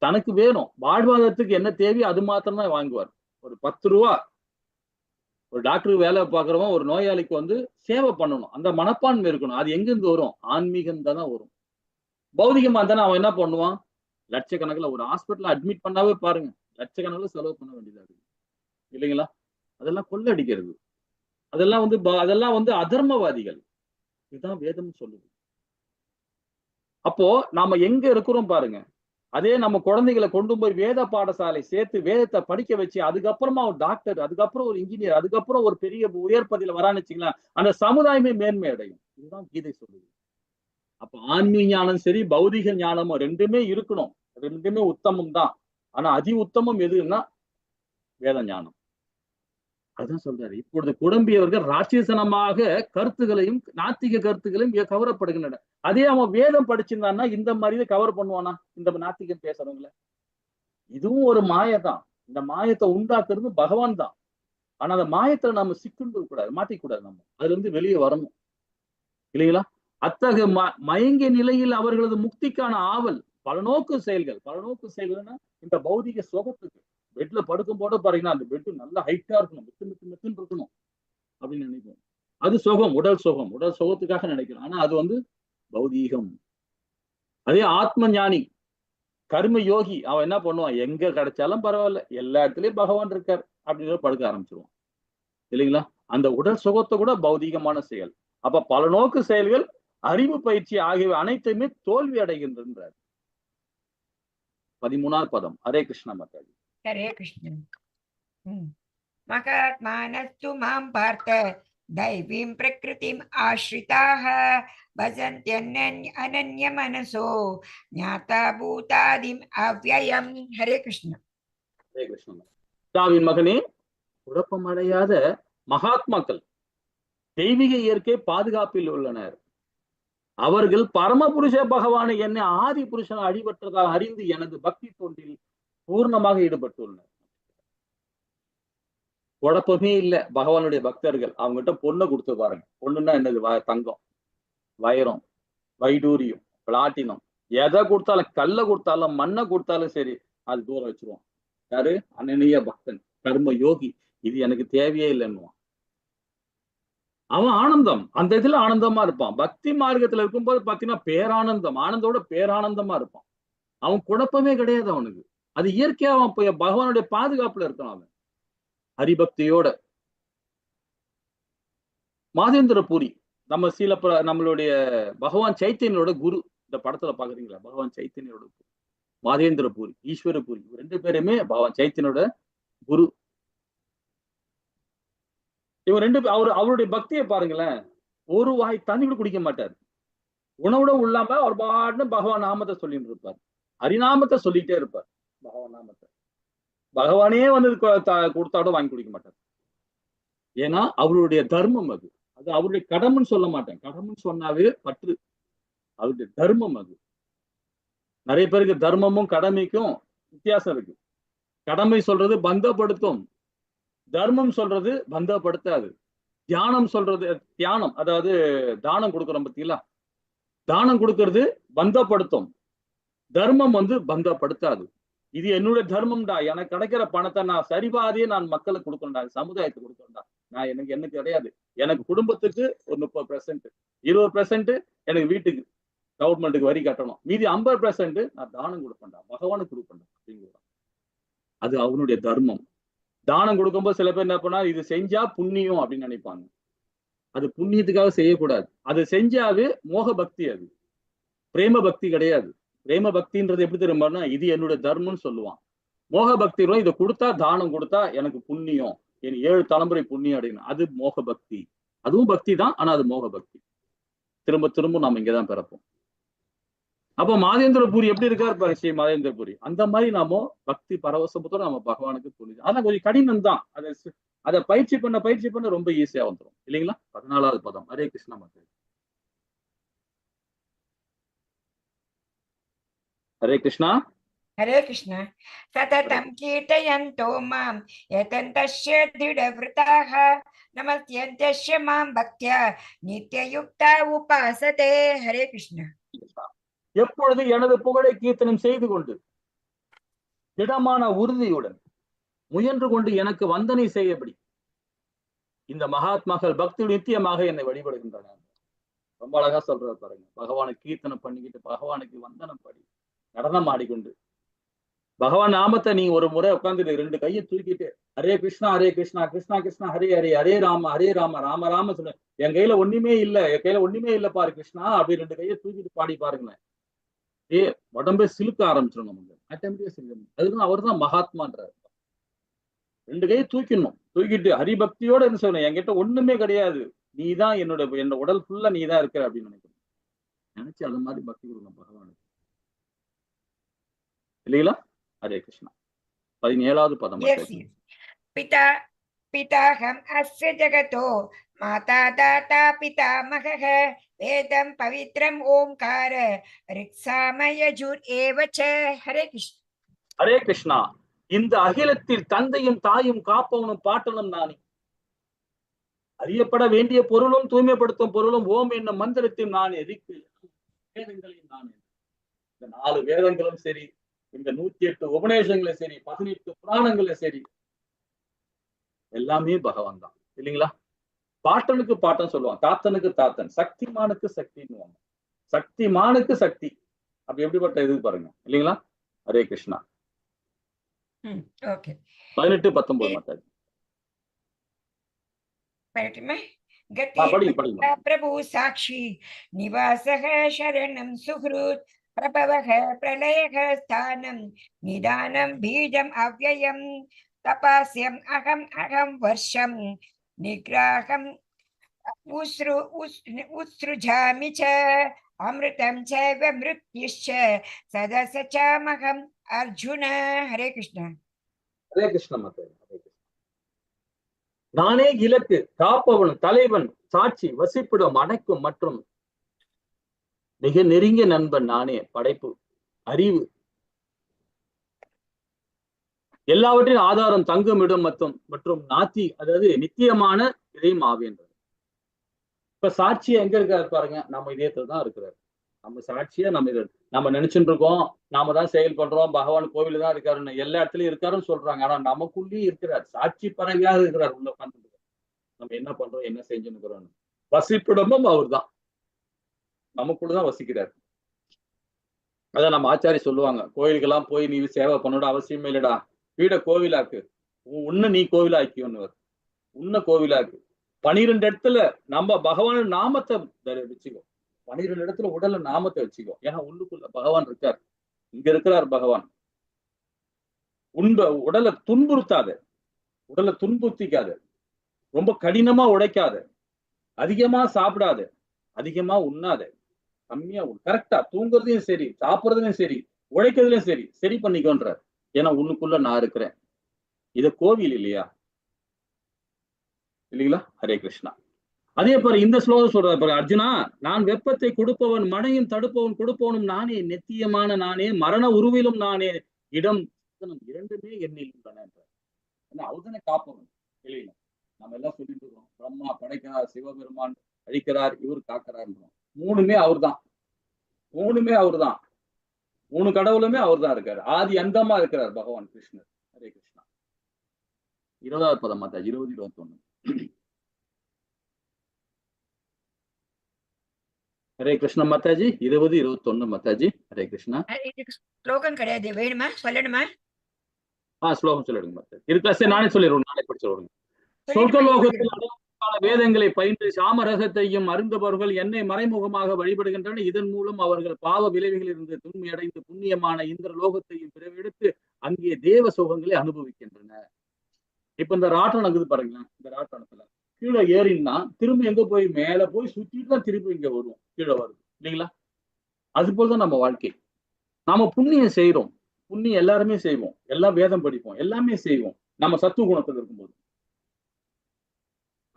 தனக்கு வேணும் வாழ்வாதாரத்துக்கு என்ன தேவையோ அது மாத்திரம் தான் வாங்குவார். ஒரு 10 ரூபா ஒரு டாக்டருக்கு வேலை பார்க்குறவன் ஒரு நோயாளிக்கு வந்து சேவை பண்ணணும், அந்த மனப்பான்மை இருக்கணும். அது எங்கிருந்து வரும்? ஆன்மீகம் தானே வரும். பௌதிகமா தானே அவன் என்ன பண்ணுவான், லட்சக்கணக்கில் ஒரு ஹாஸ்பிட்டல் அட்மிட் பண்ணாவே பாருங்க, லட்சக்கணக்கில் செலவு பண்ண வேண்டியதா இருக்கு இல்லைங்களா? அதெல்லாம் கொள்ளடிக்கிறது, அதெல்லாம் வந்து அதர்மவாதிகள். இதுதான் வேதம் சொல்லுது. அப்போ நாம எங்க இருக்கிறோம் பாருங்க. அதே நம்ம குழந்தைகளை கொண்டு போய் வேத பாடசாலை சேர்த்து வேதத்தை படிக்க வச்சு அதுக்கப்புறமா ஒரு டாக்டர், அதுக்கப்புறம் ஒரு இன்ஜினியர், அதுக்கப்புறம் ஒரு பெரிய உயர் பதவியில வரான்னு வச்சுக்கலாம், அந்த சமுதாயமே மேன்மை அடையும். இதுதான் கீதை சொல்லுது. அப்ப ஆன்மீக ஞானம் சரி, பௌதிக ஞானமும் ரெண்டுமே இருக்கணும், ரெண்டுமே உத்தமம் தான். ஆனா அதி உத்தமம் எதுன்னா வேத ஞானம். அதுதான் சொல்றாரு, இப்பொழுது குழம்பியவர்கள் ராட்சசனமாக கருத்துகளையும் நாத்திக கருத்துகளையும் கவரப்படுகின்றன. அதே அவன் வேதம் படிச்சிருந்தான்னா இந்த மாதிரி கவர் பண்ணுவானா இந்த நாத்திகம் பேசுறவங்கள? இதுவும் ஒரு மாயதான். இந்த மாயத்தை உண்டாக்குறது பகவான் தான். ஆனா அந்த மாயத்துல நம்ம சிக்கிட்டு கூடாது, மாட்டிக்கூடாது. நம்ம அதுல இருந்து வெளியே வரணும் இல்லைங்களா? அத்தகைய மயங்கிய நிலையில் அவர்களது முக்திக்கான ஆவல், பல நோக்கு செயல்கள்னா இந்த பௌதிக சுகத்துக்கு பெட்ல படுக்கும் போட பாருங்கன்னா அந்த பெட் நல்லா ஹைட்டா இருக்கணும், மெத்துன்னு இருக்கணும் அப்படின்னு நினைப்போம். அது சுகம், உடல் சுகத்துக்காக நினைக்கிறோம். ஆனா அது வந்து பௌதீகம். அதே ஆத்ம ஞானி கர்ம யோகி அவன் என்ன பண்ணுவான், எங்க கிடைச்சாலும் பரவாயில்ல, எல்லா இடத்துலயும் பகவான் இருக்கார் அப்படின்னு படுக்க ஆரம்பிச்சிருவான் இல்லைங்களா. அந்த உடல் சுகத்தை கூட பௌதீகமான செயல். அப்ப பல நோக்கு செயல்கள், அறிவு பயிற்சி ஆகியவை அனைத்துமே தோல்வி அடைகின்றனர். 13வது பதம். ஹரே கிருஷ்ணா மாதாஜி. ஹரே கிருஷ்ண. மகாத்மானஸ்து மாம் பார்த்த दैवीं प्रकृतिम् आश्रिताः भजन्त्यनन्य मनसो ज्ञाता भूतादिम् अव्ययम्. हरे कृष्ण. ஹரே கிருஷ்ணா. தாவின் மகனே, குழப்பமடையாத மகாத்மாக்கள் தெய்வீக இயற்கை பாதுகாப்பில் உள்ளனர். அவர்கள் பரமபுருஷ பகவானை என்னை ஆதி புருஷன் அடிபட்டதாக அறிந்து எனது பக்தி தொண்டில் பூர்ணமாக ஈடுபட்டுள்ளனர். குழப்பமே இல்ல. பகவானுடைய பக்தர்கள் அவங்ககிட்ட பொண்ணை கொடுத்து பாருங்க. பொண்ணுன்னா என்னது? தங்கம், வைரம், வைடூரியம், பிளாட்டினம், எதை கொடுத்தாலும், கல்ல கொடுத்தாலும், மண்ணை கொடுத்தாலும் சரி, அது தூரம் வச்சிருவான். யாரு? அனனிய பக்தன், கர்ம யோகி. இது எனக்கு தேவையே இல்லைன்னுவான். அவன் ஆனந்தம், அந்த இதுல ஆனந்தமா இருப்பான். பக்தி மார்க்கத்துல இருக்கும்போது பாத்தீங்கன்னா பேரானந்தம், ஆனந்தோட பேரானந்தமா இருப்பான். அவன் குழப்பமே கிடையாது அவனுக்கு. அது இயற்கையா அவன் பகவானுடைய பாதுகாப்புல இருக்கான். அவன் ஹரிபக்தியோட. மாதேந்திர பூரி நம்ம நம்மளுடைய பகவான் சைத்தன்யோட குரு. இந்த படத்துல பாக்குறீங்களா? பகவான் சைத்தன்யோட மாதேந்திர பூரி, ஈஸ்வர பூரி, 2 பேருமே பகவான் சைத்தன்யோட குரு. இவங்க 2 அவருடைய பக்தியை பாருங்களேன். ஒரு வாய் தண்ணி கூட குடிக்க மாட்டார். உணவுட உள்ளாம அவர் பாட்டு பகவான் நாமத்தை சொல்லிட்டு இருப்பார். ஹரிநாமத்தை சொல்லிட்டே இருப்பார். பகவான் நாமத்தை பகவானே வந்து கொடுத்தாட வாங்கி குடிக்க மாட்டார். ஏன்னா அவருடைய தர்மம் அது. அது அவருடைய கடமைன்னு சொல்ல மாட்டேன். கடமைன்னு சொன்னாவே பற்று. அவருடைய தர்மம் அது. நிறைய பேருக்கு தர்மமும் கடமைக்கும் வித்தியாசம் இருக்கு. கடமை சொல்றது பந்தப்படுத்தும், தர்மம் சொல்றது பந்தப்படுத்தாது. தியானம் சொல்றது, தியானம் அதாவது தானம் கொடுக்குறோம் பத்தீங்களா, தானம் கொடுக்கறது பந்தப்படுத்தும், தர்மம் வந்து பந்தப்படுத்தாது. இது என்னுடைய தர்மம்டா, எனக்கு கிடைக்கிற பணத்தை நான் சரிபாதியே நான் மக்களுக்கு கொடுக்கணும்டா, சமுதாயத்துக்கு கொடுக்கணும்டா. நான் எனக்கு கிடையாது. எனக்கு குடும்பத்துக்கு ஒரு 30%, 20% எனக்கு வீட்டுக்கு கவர்மெண்ட்டுக்கு வரி கட்டணும், மீதி 50% நான் தானம் கொடுப்பேன்டா, பகவானுக்கு கொடுப்பேன்டா அப்படிங்கிறான். அது அவனுடைய தர்மம். தானம் கொடுக்கும்போது சில பேர் என்ன பண்ணா, இது செஞ்சா புண்ணியம் அப்படின்னு நினைப்பாங்க. அது புண்ணியத்துக்காக செய்யக்கூடாது. அது செஞ்சாவே மோக பக்தி, அது பிரேம பக்தி கிடையாது. பிரேம பக்தின்றது எப்படி தெரியுமானா, இது என்னுடைய தர்மம்னு சொல்லுவான். மோக பக்தி இதை கொடுத்தா, தானம் கொடுத்தா எனக்கு புண்ணியம், என் 7 தலைமுறை புண்ணியம் அப்படின்னு, அது மோக பக்தி. அதுவும் பக்தி தான், ஆனா அது மோக பக்தி. திரும்ப திரும்ப நாம இங்கதான் பிறப்போம். அப்ப மாதேந்திர பூரி எப்படி இருக்காரு பாரு, ஸ்ரீ மாதேந்திர பூரி. அந்த மாதிரி நாம பக்தி பரவசத்தோட நம்ம பகவானுக்கு புரிஞ்சு. ஆனா கொஞ்சம் கடினம் தான். அதை பயிற்சி பண்ண ரொம்ப ஈஸியா வந்துடும் இல்லைங்களா. 14வது பதம். ஹரே கிருஷ்ணா மாதே. ஹரே கிருஷ்ணா. हरे कृष्ण. सततं कीर्तयन्तो मां यतन्तस्य दृढव्रताः नमस्यन्त्यस्य मां भक्त्या नित्ययुक्ता उपासते. हरे कृष्ण. எப்பொழுது எனது புகழை கீர்த்தனம் செய்து கொண்டு திடமான உறுதியுடன் முயன்று கொண்டு எனக்கு வந்தனை செய்யபடி இந்த மகாத்மாக்கள் பக்தி நித்தியமாக என்னை வழிபடுகின்றனர். ரொம்ப அழகா சொல்றாரு பாருங்க. பகவானை கீர்த்தனம் பண்ணிக்கிட்டு, பகவானுக்கு வந்தனம் படி, நடனம் ஆடிக்கொண்டு, பகவான் நாமத்தை நீங்க ஒரு முறை உட்காந்துட்டு 2 கையை தூக்கிட்டு ஹரே கிருஷ்ணா கிருஷ்ணா கிருஷ்ணா ஹரே ஹரே, ஹரே ராம ராம ராம சொல்ல, என் கையில ஒண்ணுமே இல்ல பாரு கிருஷ்ணா அப்படி 2 கையை தூக்கிட்டு பாடி பாருங்களேன். உடம்பே சிலுக்க ஆரம்பிச்சிடும் நமக்கு. ஆட்டோமேட்டிக்கா சிலுக்க. அதுதான் அவர் தான் மகாத்மான்றார். 2 கையை தூக்கிட்டு ஹரிபக்தியோட என்ன சொல்லணும், என்கிட்ட ஒண்ணுமே கிடையாது, நீதான் என்னோட உடல் ஃபுல்லா நீதான் இருக்கிற அப்படின்னு நினைச்சு அது மாதிரி பக்தி கொடுக்கணும் பகவானுக்கு இல்லைங்களா. ஹரே கிருஷ்ணா. 17வது பதம். பிதா பிதாஹம் அஸ்ய ஜகதோ மாதா தாத்தா பிதாமகः வேதம் பவித்ரம் ஓம்கார ரிக்ஸாமயஜுர் ஏவச்ச. ஹரே கிருஷ்ணா. ஹரே கிருஷ்ணா. இந்த அகிலத்தில் தந்தையும் தாயும் காப்பவனும் பாட்டனும் நானே. அறியப்பட வேண்டிய பொருளும் தூய்மைப்படுத்தும் பொருளும் ஓம் என்னும் மந்திரத்தையும் நானே. வேதங்களையும் நானே. இந்த 4 வேதங்களும் சரி, இந்த 108 உபநேசங்களும் சரி, 18 புராணங்களும் சரி, எல்லாமே பகவான் தான் இல்லைங்களா. பாட்டனுக்கு பாட்டன் சொல்லுவான், தாத்தனுக்கு தாத்தன், சக்திமானுக்கு சக்தின்னு. சக்திமானுக்கு சக்தி. அப்படி எப்படிப்பட்ட இது பாருங்க இல்லைங்களா. ஹரே கிருஷ்ணா. ஓகே 18-19 மாதாஜி. படிங்க. படிங்க. प्रभु साक्षी निवासः शरणं सुहृत् प्रभवः प्रलयः स्थानं निदानं बीजम् अव्ययम् तपास्यम् अहं वर्षं निग्राहम् उत्सृजामि च अमृतं चैव मृत्युश्च सदसचामहम् अर्जुन. हरे कृष्ण. ஹரே கிருஷ்ண மாதாஜி. நானே இலக்கு, காப்பவன், தலைவன், சாட்சி, வசிப்பிடம், அடைக்கும் மற்றும் மிக நெருங்கிய நண்பன் நானே. படைப்பு, அறிவு, எல்லாவற்றின் ஆதாரம், தங்குமிடம் மற்றும் நாத்தி, அதாவது நித்தியமான இதையும் ஆவேன்றது. இப்ப சாட்சியா எங்க இருக்காரு பாருங்க, நம்ம இதயத்துல தான் இருக்கிறார். நம்ம சாட்சியா நம்ம நினைச்சுட்டு இருக்கோம், நாம தான் செயல் பண்றோம், பகவான் கோவில தான் இருக்காருன்னு எல்லா இடத்துலயும் இருக்காருன்னு சொல்றாங்க. ஆனா நமக்குள்ளேயும் இருக்கிறார், சாட்சி பறவையாக இருக்கிறார். உள்ள உட்கார்ந்து நம்ம என்ன பண்றோம், என்ன செஞ்சுன்னு இருக்கிறோம். வசிப்பிடமும் அவர் தான், நமக்குள்ளதான் வசிக்கிறார். அதான் நம்ம ஆச்சாரி சொல்லுவாங்க, கோயிலுக்கெல்லாம் போய் நீ சேவை பண்ணோட அவசியமே இல்லடா, வீட கோவிலாக்கு, உன்ன நீ கோவிலாக்கியோன்னு, உன்ன கோவிலாக்கு. 12 இடத்துல நம்ம பகவான் நாமத்தை வச்சுக்கோ, 12 இடத்துல உடல்ல நாமத்தை வச்சுக்கோ. ஏன்னா உள்ளுக்குள்ள பகவான் இருக்கார், இங்க இருக்கிறார் பகவான். உடலை துன்புறுத்தாத, உடலை துன்புறுத்திக்காத, ரொம்ப கடினமா உழைக்காத, அதிகமா சாப்பிடாத, அதிகமா உண்ணாத, கம்மியா கரெக்டா தூங்குறதையும் சரி, சாப்பிடுறதுலயும் சரி, உழைக்கிறதுலயும் சரி, சரி பண்ணிக்கோன்றார். ஏன்னா உன்னுக்குள்ள நான் இருக்கிறேன். இது கோவில் இல்லையா, இல்லைங்களா? ஹரே கிருஷ்ணா. அதே பாரு இந்த ஸ்லோகம் சொல்ற பாரு, அர்ஜுனா நான் வெப்பத்தை கொடுப்பவன், மழையும் தடுப்பவன் கொடுப்பவனும் நானே, நித்தியமான நானே, மரண உருவிலும் நானே, இடம் இரண்டுமே என்னில் உள்ளன. அவர்தானே காப்பவன், இல்லைங்களா? நம்ம எல்லாம் சொல்லிட்டு இருக்கோம், பிரம்மா படைக்கிறார், சிவபெருமான் அழிக்கிறார், இவர் காக்கிறார். மூணுமே அவர் தான், மூணுமே அவர் தான், 3 கடவுளுமே அவர் தான் இருக்காரு. ஆதி அந்தமா இருக்கிறார் பகவான் கிருஷ்ணர். ஹரே கிருஷ்ணா. 20வது பதம் மாதாஜி, 20-21. ஹரே கிருஷ்ண மாதாஜி. 20-21 மாதாஜி. ஹரே கிருஷ்ணா. ஸ்லோகம் கிடையாது, வேணுமா சொல்லணுமா? ஸ்லோகம் சொல்லிடுங்க மாதாஜி. இருக்கா சரி, நானே சொல்லிடுவோம், நானே படிச்சுடுவோம். சொர்க்கலோகத்தில் வேதங்களை பயின்று சாமரசத்தையும் அறிந்தவர்கள் என்னை மறைமுகமாக வழிபடுகின்றனர். இதன் மூலம் அவர்கள் பாவ விளைவுகளில் இருந்து தூய்மையடைந்து புண்ணியமான இந்திர லோகத்தையும் பிறவெடுத்து அங்கே தேவ சுகங்களை அனுபவிக்கின்றனர். இப்ப இந்த ராட்டம் இருக்குது பாருங்களேன், இந்த ராட்டணத்துல கீழே ஏறினா திரும்ப எங்க போய் மேல போய் சுத்திட்டு தான் திருப்பி இங்க வருவோம், கீழே வருது, இல்லைங்களா? அது போலதான் நம்ம வாழ்க்கை. நாம புண்ணியம் செய்யறோம், புண்ணியம் எல்லாருமே செய்வோம், எல்லாம் வேதம் படிப்போம், எல்லாமே செய்வோம். நம்ம சத்துவ குணத்துல இருக்கும்போது,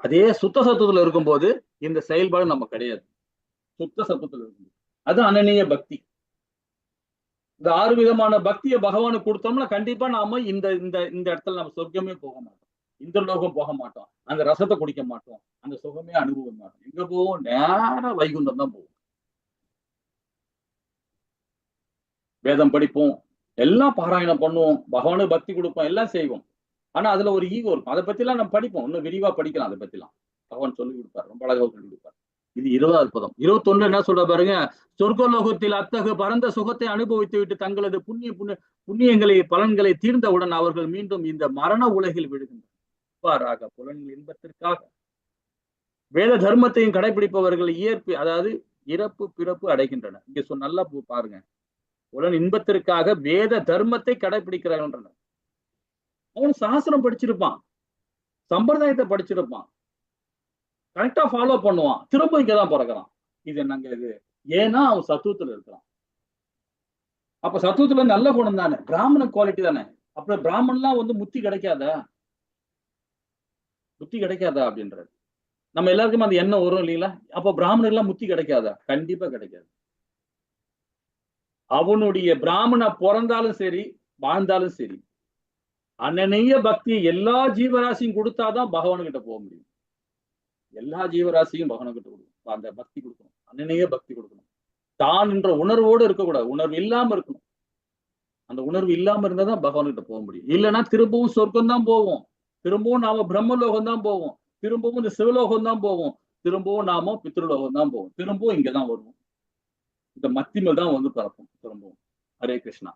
அதே சுத்த சத்துவத்துல இருக்கும்போது இந்த செயல்பாடு நம்ம கிடையாது. சுத்த சத்துவத்துல இருக்கும்போது அது அனநிய பக்தி. இந்த 6 விதமான பக்தியை பகவானுக்கு கொடுத்தோம்னா கண்டிப்பா நாம இந்த இந்த இந்த இடத்துல நம்ம சொர்க்கமே போக மாட்டோம், இந்த லோகம் போக மாட்டோம், அந்த ரசத்தை குடிக்க மாட்டோம், அந்த சுகமே அனுபவ மாட்டோம். எங்க போவோம்? நேர வைகுண்டம் தான் போவோம். வேதம் படிப்போம், எல்லாம் பாராயணம் பண்ணுவோம், பகவானுக்கு பக்தி கொடுப்போம், எல்லாம் செய்வோம். ஆனா அதுல ஒரு ஈகோ இருக்கும். அதை பத்தி எல்லாம் நம்ம படிப்போம், இன்னும் விரிவா படிக்கலாம். அதை பத்தி எல்லாம் பகவான் சொல்லி கொடுப்பார், ரொம்ப அழகா சொல்லி கொடுப்பார். இது 20வது பதம். 21 என்ன சொல்ற பாருங்க, சொர்க்கலோகத்தில் அத்தகு பரந்த சுகத்தை அனுபவித்து விட்டு தங்களது புண்ணியங்களை பலன்களை தீர்ந்தவுடன் அவர்கள் மீண்டும் இந்த மரண உலகில் விழுகின்றனர். புலன்கள் இன்பத்திற்காக வேத தர்மத்தையும் கடைபிடிப்பவர்கள் அதாவது இறப்பு பிறப்பு அடைகின்றனர். இங்க நல்லா பாருங்க, புலன் இன்பத்திற்காக வேத தர்மத்தை கடைபிடிக்கிறார்கள். அவன் சாஸ்திரம் படிச்சிருப்பான், சம்பிரதாயத்தை படிச்சிருப்பான், கரெக்டா ஃபாலோ பண்ணுவான், திரும்ப இங்கதான் பிறக்கிறான். இது என்னங்க இது? ஏன்னா அவன் சத்துவத்துல இருக்கிறான். அப்ப சத்துவத்துல நல்ல குணம் தானே, பிராமண குவாலிட்டி தானே. அப்புறம் பிராமணன்லாம் முத்தி கிடைக்காதா, புத்தி கிடைக்காதா அப்படின்றது நம்ம எல்லாருக்கும் அந்த எண்ணம் வரும், இல்லைங்களா? அப்ப பிராமணர்லாம் முத்தி கிடைக்காதா? கண்டிப்பா கிடைக்காது. அவனுடைய பிராமண பிறந்தாலும் சரி, வாழ்ந்தாலும் சரி, அனநிய பக்தியை எல்லா ஜீவராசியும் கொடுத்தாதான் பகவானுகிட்ட போக முடியும். எல்லா ஜீவராசியும் பகவானுகிட்ட கொடுக்கணும், அந்த பக்தி கொடுக்கணும், அனநிய பக்தி கொடுக்கணும். தான் என்ற உணர்வோடு இருக்கக்கூடாது, உணர்வு இல்லாம இருக்கணும். அந்த உணர்வு இல்லாம இருந்தாதான் பகவான்கிட்ட போக முடியும். இல்லைன்னா திரும்பவும் சொர்க்கம் தான் போவோம், திரும்பவும் நாம பிரம்மலோகம் தான் போவோம், திரும்பவும் இந்த சிவலோகம் தான் போவோம், திரும்பவும் நாம பித்ருலோகம் தான் போவோம், திரும்பவும் இங்கதான் வருவோம். இந்த மத்திமல் தான் பரப்போம் திரும்பவும். ஹரே கிருஷ்ணா.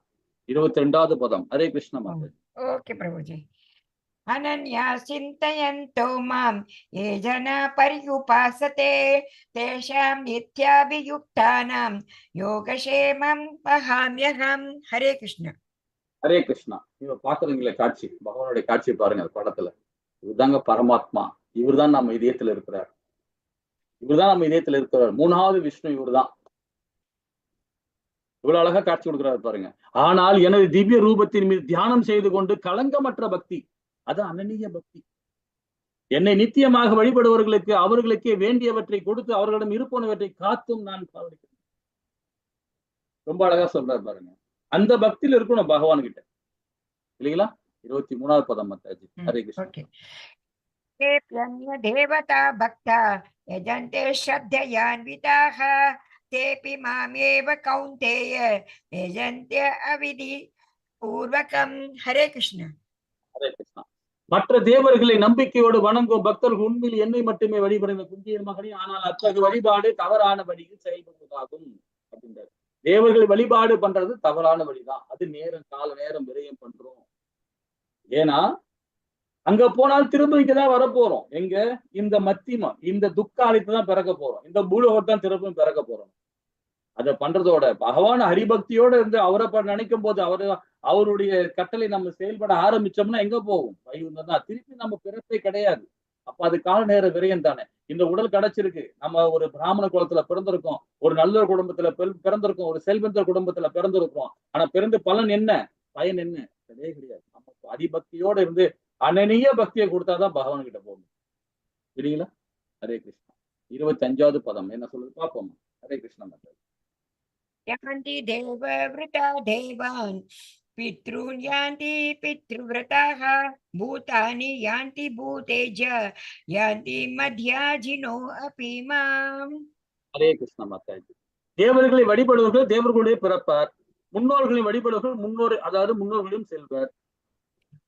22வது பதம். ஹரே கிருஷ்ண மாதாஜி. ஓகே பிரபுஜி. அனன்யா சிந்தயந்தோ மாம் ஏ ஜனா பரியுபாசதே தேஷாம் நித்யாபியுக்தானாம் யோகக்ஷேமம் வஹாம்யஹம். ஹரே கிருஷ்ண. ஹரே கிருஷ்ணா. இவ பாக்குறீங்களே காட்சி, பகவானுடைய காட்சி பாருங்க படத்துல. இவர்தாங்க பரமாத்மா, இவர்தான் நம்ம இதயத்துல இருக்கிறார், இவர்தான் நம்ம இதயத்துல இருக்கிறார். 3வது விஷ்ணு இவர்தான். இவ்வளவு அழகா காட்சி கொடுக்கிறாரு பாருங்க. ஆனால் எனது திவ்ய ரூபத்தின் மீது தியானம் செய்து கொண்டு களங்கமற்ற பக்தி, அது அனனிய பக்தி. என்னை நித்தியமாக வழிபடுவர்களுக்கு அவர்களுக்கே வேண்டியவற்றை கொடுத்து அவர்களிடம் இருப்பனவற்றை காத்தும் நான் பாவடிக்கிறேன். ரொம்ப அழகா சொல்றாரு பாருங்க. அந்த பக்தியில இருக்கணும் பகவான் கிட்ட, இல்லைங்களா? 23வது பதம் மாதாஜி. ஹரே கிருஷ்ணா. தேவதா பக்தா யஜந்தே ஸ்ரத்தயான்விதாஹ தேபி மாமேவ கௌந்தேய யஜந்தே அவிதி பூர்வகம். ஹரே கிருஷ்ண. ஹரே கிருஷ்ணா. மற்ற தேவர்களை நம்பிக்கையோடு வணங்கும் பக்தர்கள் உண்மையில் என்னை மட்டுமே வழிபடுகிற குந்தியின் மகனே, ஆனால் அத்தகைய வழிபாடு தவறான வழியில் செயல்படுவதாகும் அப்படின்றார். தேவர்களை வழிபாடு பண்றது தவறான வழிதான். அது நேரம் விரயம் பண்றோம். ஏன்னா அங்க போனால் திரும்ப இங்கதான் வரப்போறோம். எங்க? இந்த மத்தியமா, இந்த துக்காலத்தை தான் பிறக்க போறோம், இந்த பூலோகத்தை தான் திரும்பவும் பிறக்க போறோம். அதை பண்றதோட பகவான் ஹரிபக்தியோட இருந்து அவரை நினைக்கும் போது அவருடைய கட்டளை நம்ம செயல்பட ஆரம்பிச்சோம்னா எங்க போகும்? வைகுண்டம் தான். திருப்பி நம்ம பிறப்பே கிடையாது. அப்ப அது கால நேர விரயம் தானே. இந்த உடல் கிடைச்சிருக்கு, நம்ம ஒரு பிராமண குலத்துல பிறந்திருக்கோம், ஒரு நல்ல குடும்பத்துல பிறந்திருக்கோம், ஒரு செல்வந்த குடும்பத்துல பிறந்திருக்கோம். ஆனா பிறந்து பலன் என்ன, பயன் என்ன? கிடையவே கிடையாது. நம்ம ஹரிபக்தியோட இருந்து அனனிய பக்தியை கொடுத்தாதான் பகவான் கிட்ட போகணும், இல்லைங்களா? ஹரே கிருஷ்ணா. 25வது பதம் என்ன சொல்லுது பாப்போம். ஹரே கிருஷ்ணா. யாந்தி தேவவ்ருதா தேவான் பித்ருன் யாந்தி பித்ருவ்ரதாஹ பூதானி யாந்தி பூதேஜ யாந்தி மத்யாஜினோ அபி மாம். ஹரே கிருஷ்ண மாதாஜி. தேவர்களை வழிபடுவர்கள் தேவர்களுடைய பிறப்பார், முன்னோர்களை வழிபடுவர்கள் அதாவது முன்னோர்களையும் செல்வர்,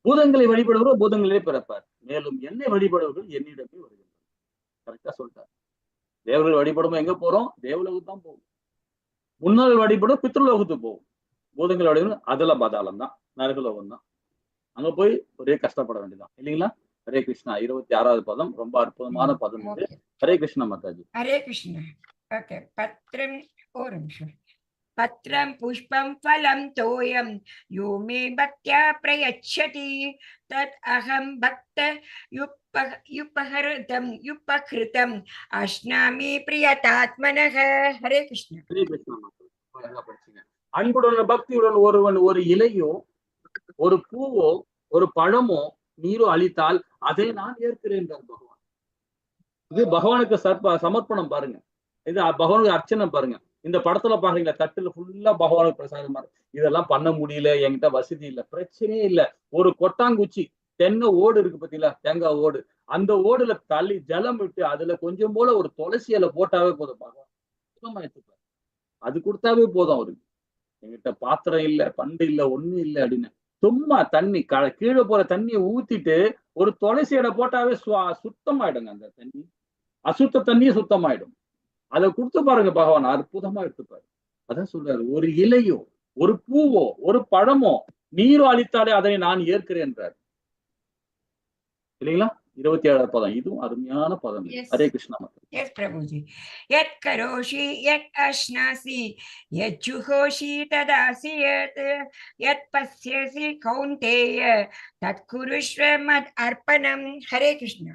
பூதங்களை வழிபடுவர்கள் பூதங்களிலே பிறப்பார், மேலும் என்னை வழிபடுவர்கள் என்னிடமே வருகின்றனர். கரெக்டா சொல்லிட்டார். தேவர்கள் வழிபடும் எங்க போறோம்? தேவலோகத்து தான் போகும். முன்னோர்கள் வழிபடும் பித்ருலோகத்துக்கு போகும். பூதங்கள் வழிபடும் அதுல பாதாளம் தான், நரகலோகம் தான். அங்க போய் ஒரே கஷ்டப்பட வேண்டியதான், இல்லைங்களா? ஹரே கிருஷ்ணா. 26வது பதம் ரொம்ப அற்புதமான பதம் இது. ஹரே கிருஷ்ணா மாதாஜி. ஹரே கிருஷ்ணா. ஓகே. பத்ரம் ஒரு நிமிஷம். பத்ரம் புஷ்பம் ஃபலம் தோயம் யோ மே பக்த்யா பிரயச்சதி தத் அகம் பக்த யுபஹிருதம் அஷ்னாமி பிரியதாத்மனஹ. ஹரே கிருஷ்ணா. ஹரே கிருஷ்ணா மாதாஜி. அன்புடன் பக்தியுடன் ஒருவன் ஒரு இலையோ ஒரு பூவோ ஒரு பழமோ நீரோ அளித்தால் அதை நான் ஏற்கிறேன் பகவான். இது பகவானுக்கு சமர்ப்பணம் பாருங்க. இது பகவானுக்கு அர்ச்சனை பாருங்க. இந்த படத்துல பாருங்க, தட்டுல ஃபுல்லா பகவானுக்கு பிரசாதம் பாருங்க. இதெல்லாம் பண்ண முடியல, என்கிட்ட வசதி இல்லை, பிரச்சனையே இல்லை. ஒரு கொட்டாங்குச்சி தென்னை ஓடு இருக்கு பத்தியில, தேங்காய் ஓடு, அந்த ஓடுல தள்ளி ஜலம் விட்டு அதுல கொஞ்சம் போல ஒரு துளசி இலை போட்டாவே போதும், பகவான் சுத்தமா எடுத்துப்பாரு. அது கொடுத்தாவே போதும் அவருக்கு. என்கிட்ட பாத்திரம் இல்ல, பண்டு இல்ல, ஒண்ணு இல்லை அப்படின்னு சும்மா தண்ணி கீழே போற தண்ணியை ஊத்திட்டு ஒரு துளசி இலை போட்டாவே சுத்தமாயிடுங்க. அந்த தண்ணி அசுத்த தண்ணியே சுத்தமாயிடும். அதை கொடுத்து பாருங்க, பகவான் அற்புதமா எடுத்துப்பாரு. அதான் சொல்றாரு, ஒரு இலையோ ஒரு பூவோ ஒரு பழமோ நீரோ அளித்தாலே அதனை நான் ஏற்கிறேன்றார், இல்லைங்களா? 27வது பதம், இதுவும் அருமையான பதம். ஹரே கிருஷ்ணா. எஸ் பிரபுஜி. யத் கரோஷி யத் அஷ்னாசி யத் ஜுஹோஷி ததாசி யத் பஸ்யசி கௌந்தேய தத் குருஷ்வ மத் அர்ப்பணம். ஹரே கிருஷ்ணா.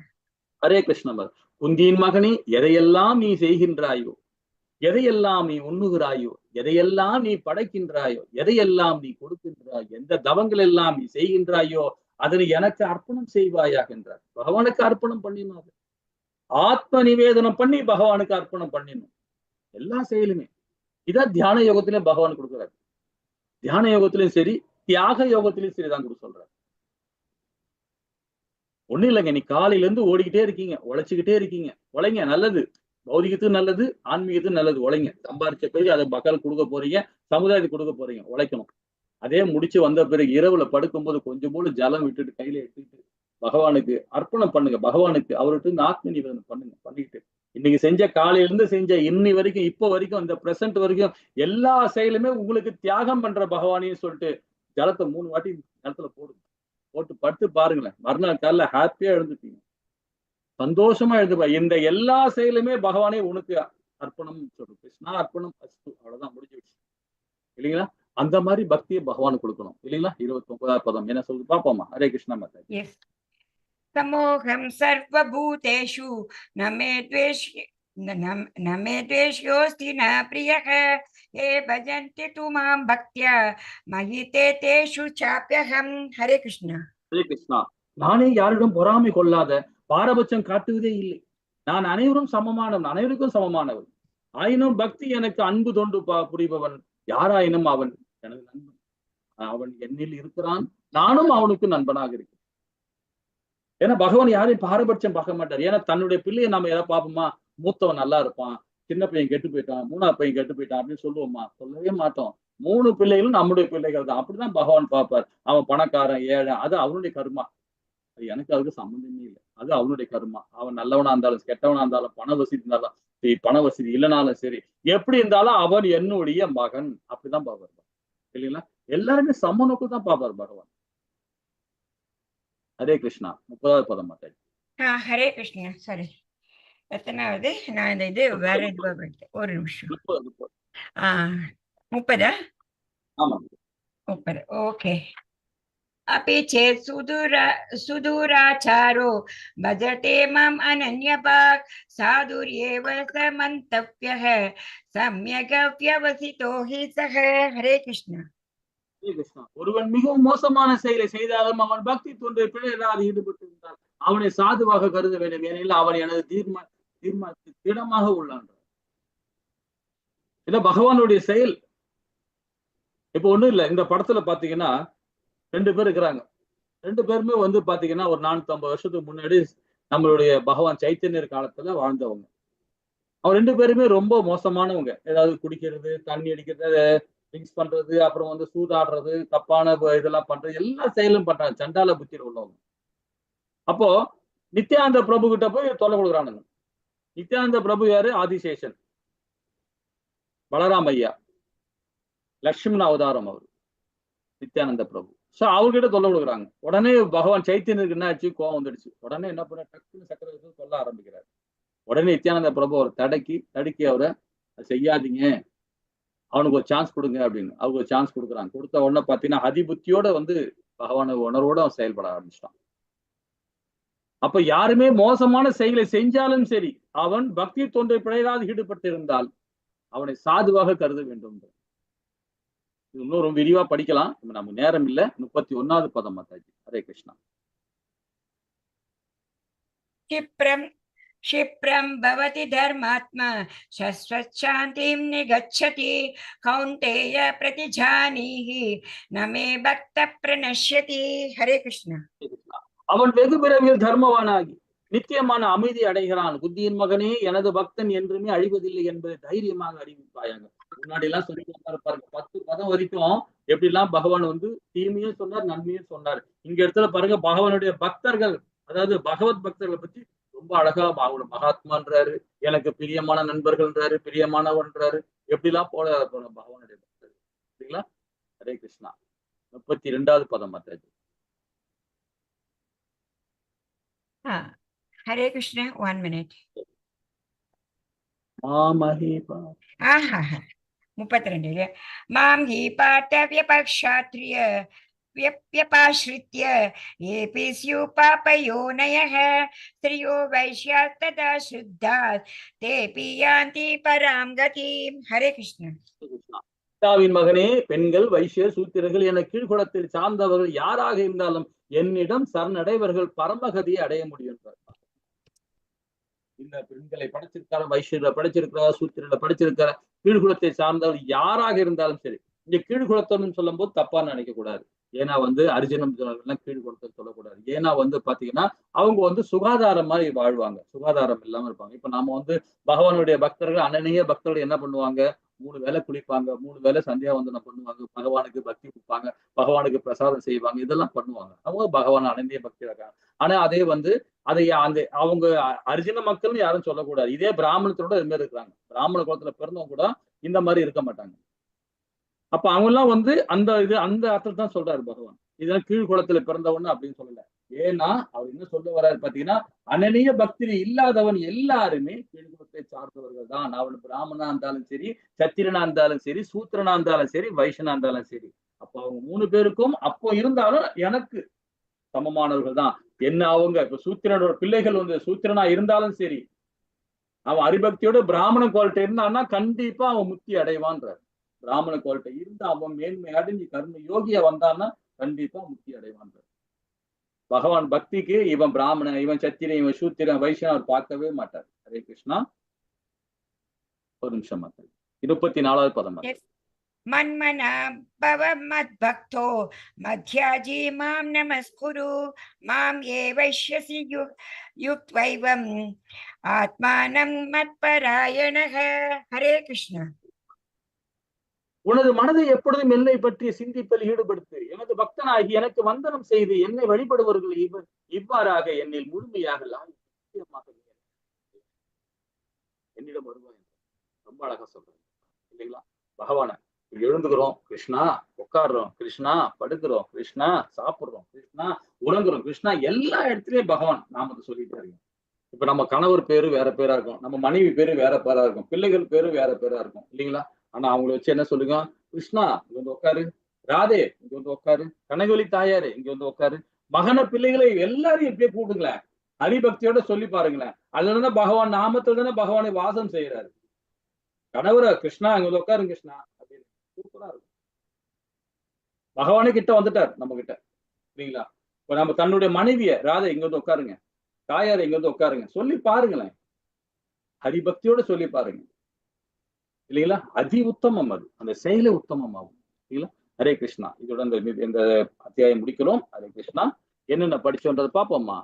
ஹரே கிருஷ்ணா. குந்தியின் மகனே, எதையெல்லாம் நீ செய்கின்றாயோ, எதையெல்லாம் நீ உண்ணுகிறாயோ, எதையெல்லாம் நீ படைக்கின்றாயோ, எதையெல்லாம் நீ கொடுக்கின்றாயோ, எந்த தவங்கள் எல்லாம் நீ செய்கின்றாயோ அதனை எனக்கு அர்ப்பணம் செய்வாயாக என்றார். பகவானுக்கு அர்ப்பணம் பண்ணினார். ஆத்ம நிவேதனம் பண்ணி பகவானுக்கு அர்ப்பணம் பண்ணினோம் எல்லா செயலுமே. இதான் தியான யோகத்திலையும் பகவான் கொடுக்குறாரு. தியான யோகத்திலையும் சரி, தியாக யோகத்திலையும் சரிதான் கொடுக்க சொல்றாரு. ஒண்ணும் இல்லைங்க, நீ காலையில இருந்து ஓடிக்கிட்டே இருக்கீங்க, உழைச்சுக்கிட்டே இருக்கீங்க, உழைங்க, நல்லது. பௌதிகத்துக்கு நல்லது, ஆன்மீகத்துக்கு நல்லது. உழைங்க. சம்பாரிச்ச பிறகு அதை மக்கள் கொடுக்க போறீங்க, சமுதாயத்துக்கு கொடுக்க போறீங்க, உழைக்கணும். அதே முடிச்சு வந்த பிறகு இரவுல படுக்கும்போது கொஞ்சம் போல ஜலம் விட்டுட்டு கையில எடுத்துட்டு பகவானுக்கு அர்ப்பணம் பண்ணுங்க. பகவானுக்கு அவர்கிட்ட ஆத்ம நிவேதனம் பண்ணிட்டு இன்னைக்கு செஞ்ச காலையில இருந்து செஞ்ச இன்னி வரைக்கும், இப்போ வரைக்கும், இந்த பிரசன்ட் வரைக்கும் எல்லா செயலுமே உங்களுக்கு தியாகம் பண்ற பகவானையும் சொல்லிட்டு ஜலத்தை 3 வாட்டி நிலத்துல போடுங்க, போட்டு படுத்து பாருங்களேன், மறுநாள் காலைல ஹாப்பியா எழுந்துப்பீங்க, சந்தோஷமா எழுதுப்பா. இந்த எல்லா செயலுமே பகவானே உனக்கு அர்ப்பணம் சொல்றோம். கிருஷ்ணா அர்ப்பணம் அஸ்து, அவ்வளவுதான் முடிஞ்சிடுச்சு இல்லைங்களா? அந்த மாதிரி பக்தியை பகவானுக்கு கொடுக்கணும் இல்லைங்களா? 29வது பதம் என்ன சொல்லுது பாப்போமா? ஹரே கிருஷ்ணா மாதாஜி. Yes. समोहं सर्वभूतेषु न मे द्वेष्योऽस्ति न प्रियः ये भजन्ति तु मां भक्त्या मयि ते तेषु चाप्यहं. हरे कृष्ण. ஹரே கிருஷ்ணா. நானே யாரிடம் பொறாமை கொள்ளாத, பாரபட்சம் காட்டுவதே இல்லை. நான் அனைவரும் சமமானவன், அனைவருக்கும் சமமானவன். ஆயினும் பக்தி எனக்கு அன்பு தொண்டு புரிபவன் யாராயினும் அவன் எனது நண்பன். அவன் என்னில் இருக்கிறான், நானும் அவனுக்கு நண்பனாக இருக்கிறேன். ஏன்னா பகவான் யாரையும் பாரபட்சம் பார்க்க மாட்டார். ஏன்னா தன்னுடைய பிள்ளையை நம்ம எதை பார்ப்போமா? மூத்தவன் நல்லா இருப்பான், சின்ன பையன் கெட்டு போயிட்டான், 3வது பையன் கெட்டு போயிட்டான் அப்படின்னு சொல்லுவோமா? சொல்லவே மாட்டோம். 3 பிள்ளைகளும் நம்முடைய பிள்ளைகள் தான். அப்படிதான் பகவான் பார்ப்பார். அவன் பணக்காரன், ஏழை, அது அவனுடைய கர்மா. அது எனக்கு அதுக்கு சம்பந்தமே இல்லை. அது அவனுடைய கர்மா. அவன் நல்லவனா இருந்தாலும் கெட்டவனா இருந்தாலும், பண வசதி இருந்தாலும் சரி, பண வசதி இல்லைனாலும் சரி, எப்படி இருந்தாலும் அவன் என்னுடைய மகன். அப்படிதான் பார்ப்பார் இல்லைங்களா? எல்லாருமே சம நோக்கு தான் பார்ப்பார் பகவான். ஹரே கிருஷ்ணா. 30வது பதம் மாதாஜி. ஹரே கிருஷ்ணா. சரி, எத்தனாவது? நான் இந்த இது வேற இதுவா படித்தேன். ஒரு நிமிஷம். 30. 30. ஆமா. 30. ஓகே. अपि चेत् सुदूराचारो भजते माम् अनन्यभाक् साधुर्येव स मन्तव्यः सम्यक् व्यवसितो हि सः. हरे कृष्ण. ஒருவன் மிகவும் மோசமான செயலை செய்தாலும் அவன் பக்தி தொண்டை பிழையராது ஈடுபட்டிருந்தால் அவனை சாதுவாக கருத வேண்டும், ஏனெனில் அவன் எனது தீர்மானத்துக்கு திடமாக உள்ளான். இல்ல பகவானுடைய செயல். இப்ப ஒண்ணும் இல்ல, இந்த படத்துல பாத்தீங்கன்னா 2 பேர் இருக்கிறாங்க. 2 பேருமே வந்து பாத்தீங்கன்னா ஒரு 450 வருஷத்துக்கு முன்னாடி நம்மளுடைய பகவான் சைத்தன்யர் காலத்துல வாழ்ந்தவங்க. அவங்க 2 பேருமே ரொம்ப மோசமானவங்க. ஏதாவது குடிக்கிறது, தண்ணி அடிக்கிறது, ட்ரிங்க்ஸ் பண்றது, அப்புறம் வந்து சூதாடுறது, தப்பான இதெல்லாம் பண்றது, எல்லா செயலும் பண்றாங்க. சண்டால புத்தியில உள்ளவங்க. அப்போ நித்யானந்த பிரபு கிட்ட போய் தொல்லை கொடுக்குறானுங்க. நித்யானந்த பிரபு யாரு? ஆதிசேஷன், பலராம் ஐயா, லட்சுமண அவதாரம் அவர் நித்யானந்த பிரபு. சோ அவர்கிட்ட தொல்லை கொடுக்குறாங்க. உடனே பகவான் சைத்தன்யருக்கு என்ன ஆச்சு? கோவம் வந்துடுச்சு. உடனே என்ன பண்ண, டக்குன்னு சக்கரவர்த்தி சொல்ல ஆரம்பிக்கிறார். உடனே நித்யானந்த பிரபு அவர் தடுக்கி அவரை செய்யாதீங்க, அவனுக்கு ஒரு சான்ஸ் கொடுங்க அப்படின்னு அவங்க ஒரு சான்ஸ் கொடுக்குறாங்க. கொடுத்த உடனே பாத்தீங்கன்னா அதிபுத்தியோட வந்து பகவான உணர்வோட அவன் செயல்பட ஆரம்பிச்சிட்டான். அப்ப யாருமே மோசமான செயலை செஞ்சாலும் சரி, அவன் பக்தி தொண்டை பிழையாது ஈடுபட்டு இருந்தால் அவனை சாதுவாக கருத வேண்டும். இன்னும் விரிவா படிக்கலாம், நம்ம நேரம் இல்ல. 31வது பதம் மாதாஜி. ஹரே கிருஷ்ணா. क्षिप्रं भवति धर्मात्मा शश्वच्छान्तिं निगच्छति कौन्तेय प्रतिजानीहि न मे भक्त प्रणश्यति. हरे कृष्ण. அவன் வெகு பிறவியில் தர்மவானாகி நித்தியமான அமைதி அடைகிறான். புத்தியின் மகனே, எனது பக்தன் என்றுமே அழிவதில்லை என்பதை தைரியமாக அறிவிப்பாயாக. முன்னாடி எல்லாம் சொல்லி பாருங்க, 10 பதம் வரைக்கும் எப்படி எல்லாம் பகவான் வந்து தீமையும் சொன்னார், நன்மையும் சொன்னார். இங்க இடத்துல பாருங்க, பகவானுடைய பக்தர்கள், அதாவது பகவத் பக்தர்களை பத்தி ரொம்ப அழகா அவங்களோட மகாத்மான்றாரு, எனக்கு பிரியமான நண்பர்கள்ன்றாரு, பிரியமானவன்றாரு, எப்படிலாம் போல பகவானுடைய பக்தர் சரிங்களா? ஹரே கிருஷ்ணா. 32வது பதம் மாதாஜி. हरे कृष्ण. 1 minute. 32. मां हि पार्थ व्यपक्षात्रिय व्यपाश्रित्य येऽपि स्युः पापयोनयः स्त्रियो वैश्यास्तथा शुद्धाः तेऽपि यान्ति परां गतिम्. हरे कृष्ण. மகனே, பெண்கள், வைசியர், சூத்திரர்கள் என கீழ்குலத்தில் சார்ந்தவர்கள் யாராக இருந்தாலும் என்னிடம் சரணடைவர்கள் பரமகதியை அடைய முடியும். இந்த பெண்களை படைச்சிருக்கார, வைசியர்களை படைச்சிருக்கிற, சூத்திரர்களை படைச்சிருக்கிற, கீழ்குலத்தை சார்ந்தவர்கள் யாராக இருந்தாலும் சரி. இங்க கீழ்குலத்தன்னு சொல்லும் போது தப்பா நினைக்க கூடாது. ஏன்னா வந்து அர்ஜுனம் கீழ்குலத்தை சொல்லக்கூடாது. ஏன்னா வந்து பாத்தீங்கன்னா அவங்க வந்து சுகாதாரம் மாதிரி வாழ்வாங்க, சுகாதாரம் இல்லாம இருப்பாங்க. இப்ப நாம வந்து பகவானுடைய பக்தர்கள், அனநிய பக்தர்கள் என்ன பண்ணுவாங்க? 3 வேளை குளிப்பாங்க, 3 வேளை சந்தியாவந்தனம் பண்ணுவாங்க, பகவானுக்கு பக்தி கொடுப்பாங்க, பகவானுக்கு பிரசாதம் செய்வாங்க, இதெல்லாம் பண்ணுவாங்க. அவங்க பகவான் அனநிய பக்தி இருக்காங்க. ஆனா அதே வந்து அந்த அவங்க அர்ஜுன மக்கள்னு யாரும் சொல்லக்கூடாது. இதே பிராமணத்தோட இது மாதிரி இருக்கிறாங்க. பிராமண குலத்துல பிறந்தவங்க கூட இந்த மாதிரி இருக்க மாட்டாங்க. அப்ப அவங்க எல்லாம் வந்து அந்த அர்த்தத்தை தான் சொல்றாரு பகவான். இதெல்லாம் கீழ்குளத்துல பிறந்தவன் அப்படின்னு சொல்லல. ஏன்னா அவர் என்ன சொல்ல வர்றாரு பாத்தீங்கன்னா, அனனிய பக்தி இல்லாதவன் எல்லாருமே கீழ்குலத்தை சார்ந்தவர்கள் தான். அவன் பிராமணனா இருந்தாலும் சரி, சத்திரனா இருந்தாலும் சரி, சூத்திரனா இருந்தாலும் சரி, வைஷ்யனா இருந்தாலும் சரி. அப்ப அவங்க 3 பேருக்கும் அப்போ இருந்தாலும் எனக்கு சமமானவர்கள் தான். என்ன அவங்க இப்ப சூத்திரனோட பிள்ளைகள் வந்து சூத்திரனா இருந்தாலும் சரி, அவன் ஹரிபக்தியோட பிராமண குவாலிட்டி இருந்தான்னா கண்டிப்பா அவன் முக்தி அடைவான்றார். பிராமண குவாலிட்டி இருந்தா அவன் மேன்மை அடைஞ்சு கர்ம யோகியா வந்தான்னா கண்டிப்பா முக்தி அடைவான்றார். பகவான் பக்திக்கு இவன் பிராமணன், இவன் சத்திரன், இவன் சூத்திரன், வைஷ்ணவன் அவர் பார்க்கவே மாட்டார். ஹரே கிருஷ்ணா. ஒரு நிமிஷம் மாத்தாரு. 24வது பதம். மன்மனா பவ மத்பக்தோ மத்யாஜி மாம் நமஸ்குரு மாம் ஏ வைஷ்யசி யுக்த்வைவம் ஆத்மானம் மத்பராயணஹ. ஹரே கிருஷ்ணா. உனது மனதை எப்பொழுதும் என்னை பற்றிய சிந்திப்பில் ஈடுபடுத்து. எனது பக்தனாகி எனக்கு வந்தனம் செய்து என்னை வழிபடுவர்கள் இவ்வாறாக என்னில் முழுமையாக என்னிடம் வருவாய். ரொம்ப அழகா சொல்றேன் இல்லைங்களா? பகவான எழுந்துக்கிறோம் கிருஷ்ணா, உட்காடுறோம் கிருஷ்ணா, படுக்கிறோம் கிருஷ்ணா, சாப்பிடுறோம் கிருஷ்ணா, உறங்குறோம் கிருஷ்ணா, எல்லா இடத்துலயும் பகவான் நாமத்தை சொல்லிட்டே இருக்கோம். இப்ப நம்ம கணவர் பேரு வேற பேரா இருக்கும், நம்ம மனைவி பேரு வேற பேரா இருக்கும், பிள்ளைகள் பேரு வேற பேரா இருக்கும் இல்லைங்களா? ஆனா அவங்களை வச்சு என்ன சொல்லுங்க, கிருஷ்ணா இங்க வந்து உட்காரு, ராதே இங்க வந்து உட்காரு, கனகவலி தாயாரு இங்க வந்து உட்காரு, மகன பிள்ளைகளை எல்லாரையும் எப்படியே கூடுங்களேன், ஹரிபக்தியோட சொல்லி பாருங்களேன். அதுலதான் பகவான் நாமத்துல தானே பகவானை வாசம் செய்யறாரு. கணவர கிருஷ்ணா இங்க வந்து உட்காரு கிருஷ்ணா அப்படின்னு சூப்பரா இருக்கும். பகவானே கிட்ட வந்துட்டார் நம்ம கிட்ட இல்லைங்களா? இப்ப நம்ம தன்னுடைய மனைவிய ராதே இங்க வந்து உட்காருங்க, தாயார் இங்க வந்து உட்காருங்க சொல்லி பாருங்களேன். ஹரிபக்தியோட சொல்லி பாருங்க இல்லைங்களா? அதி உத்தமம் அது, அந்த செயலே உத்தமம் ஆகும் இல்லைங்களா? ஹரே கிருஷ்ணா. இதோட இந்த அத்தியாயம் முடிக்கிறோம். ஹரே கிருஷ்ணா. என்னென்ன படிச்சோன்றது பாப்போம்மா.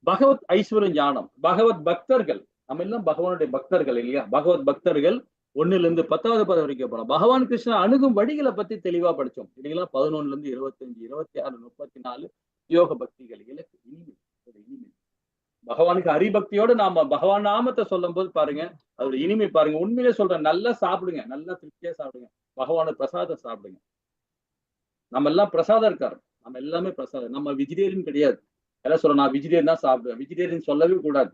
பகவத் ஐஸ்வர்ய ஞானம், பகவத் பக்தர்கள், நம்ம எல்லாம் பகவானுடைய பக்தர்கள் இல்லையா? பகவத் பக்தர்கள் 1ல இருந்து 10வது பதம் வரைக்கும் போனோம். பகவான் கிருஷ்ணா அணுகும் வழிகளை பத்தி தெளிவா படிச்சோம் இல்லைங்களா? 11ல இருந்து 25, 26, 34 யோக பக்திகள் இலக்கு இனிமை. பகவானுக்கு ஹரிபக்தியோட நாம பகவான் நாமத்தை சொல்லும் போது பாருங்க, அதோட இனிமை பாருங்க. உண்மையிலே சொல்றேன், நல்லா சாப்பிடுங்க, நல்லா திருப்தியா சாப்பிடுங்க, பகவான பிரசாதம் சாப்பிடுங்க. நம்ம எல்லாம் பிரசாதம் இருக்காரு, நம்ம எல்லாமே பிரசாதம். நம்ம வெஜிடேரியன் கிடையாது. எல்லாம் சொல்றோம் நான் வெஜிடேரியன் தான் சாப்பிடுவேன், வெஜிடேரியன் சொல்லவே கூடாது.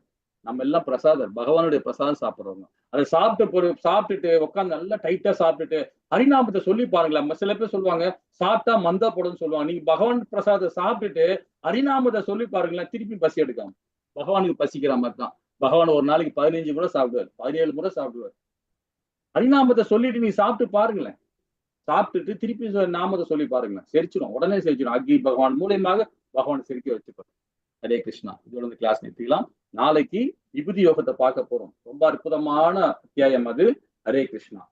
நம்ம எல்லாம் பிரசாதம், பகவானுடைய பிரசாதம் சாப்பிடுறவங்க. அதை சாப்பிட்டுட்டு உட்காந்து நல்லா டைட்டா சாப்பிட்டுட்டு ஹரிநாமத்தை சொல்லி பாருங்களேன். சில பேர் சொல்லுவாங்க சாப்பிட்டா மந்தா போடுன்னு சொல்லுவாங்க. நீங்க பகவான் பிரசாதம் சாப்பிட்டுட்டு ஹரிநாமத்தை சொல்லி பாருங்களேன், திருப்பி பசி எடுக்காம. பகவானுக்கு பசிக்கிற மாதிரி தான். பகவான் ஒரு நாளைக்கு 15 முறை சாப்பிடுவார், 17 முறை சாப்பிடுவார். ஹரிநாமத்தை சொல்லிட்டு நீ சாப்பிட்டு பாருங்களேன். சாப்பிட்டுட்டு திருப்பி நாமத்தை சொல்லி பாருங்களேன், செரிச்சிடும், உடனே செரிச்சிடும். அக்னி பகவான் மூலியமாக பகவான் சிரிக்க வச்சுப்பார். ஹரே கிருஷ்ணா. இதோட இந்த கிளாஸ் நிறுத்திக்கலாம். நாளைக்கு விபூதி யோகத்தை பார்க்க போறோம். ரொம்ப அற்புதமான அத்தியாயம் அது. ஹரே கிருஷ்ணா.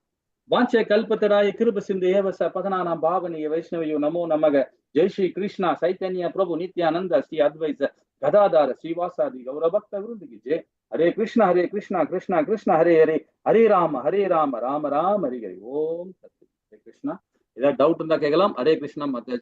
வாஞ்ச கல்பத்தராய கிருப சிந்து ஏவச பதனானாம் பாவனிய வைஷ்ணவியோ நமோ நமக. ஜெய் ஸ்ரீ கிருஷ்ணா சைத்தன்ய பிரபு நித்யானந்த ஸ்ரீ அத்வைத கதாதார ஸ்ரீவாசாதி கௌரபக்த விருந்துக்கு ஜெய். ஹரே கிருஷ்ணா ஹரே கிருஷ்ணா கிருஷ்ணா கிருஷ்ணா ஹரே ஹரே, ஹரே ராம ராம ராம ஹரி ஹரி. ஓம் சத்து. ஹரே கிருஷ்ணா. ஏதாவது டவுட் இருந்தா கேட்கலாம். ஹரே கிருஷ்ணா. மத்த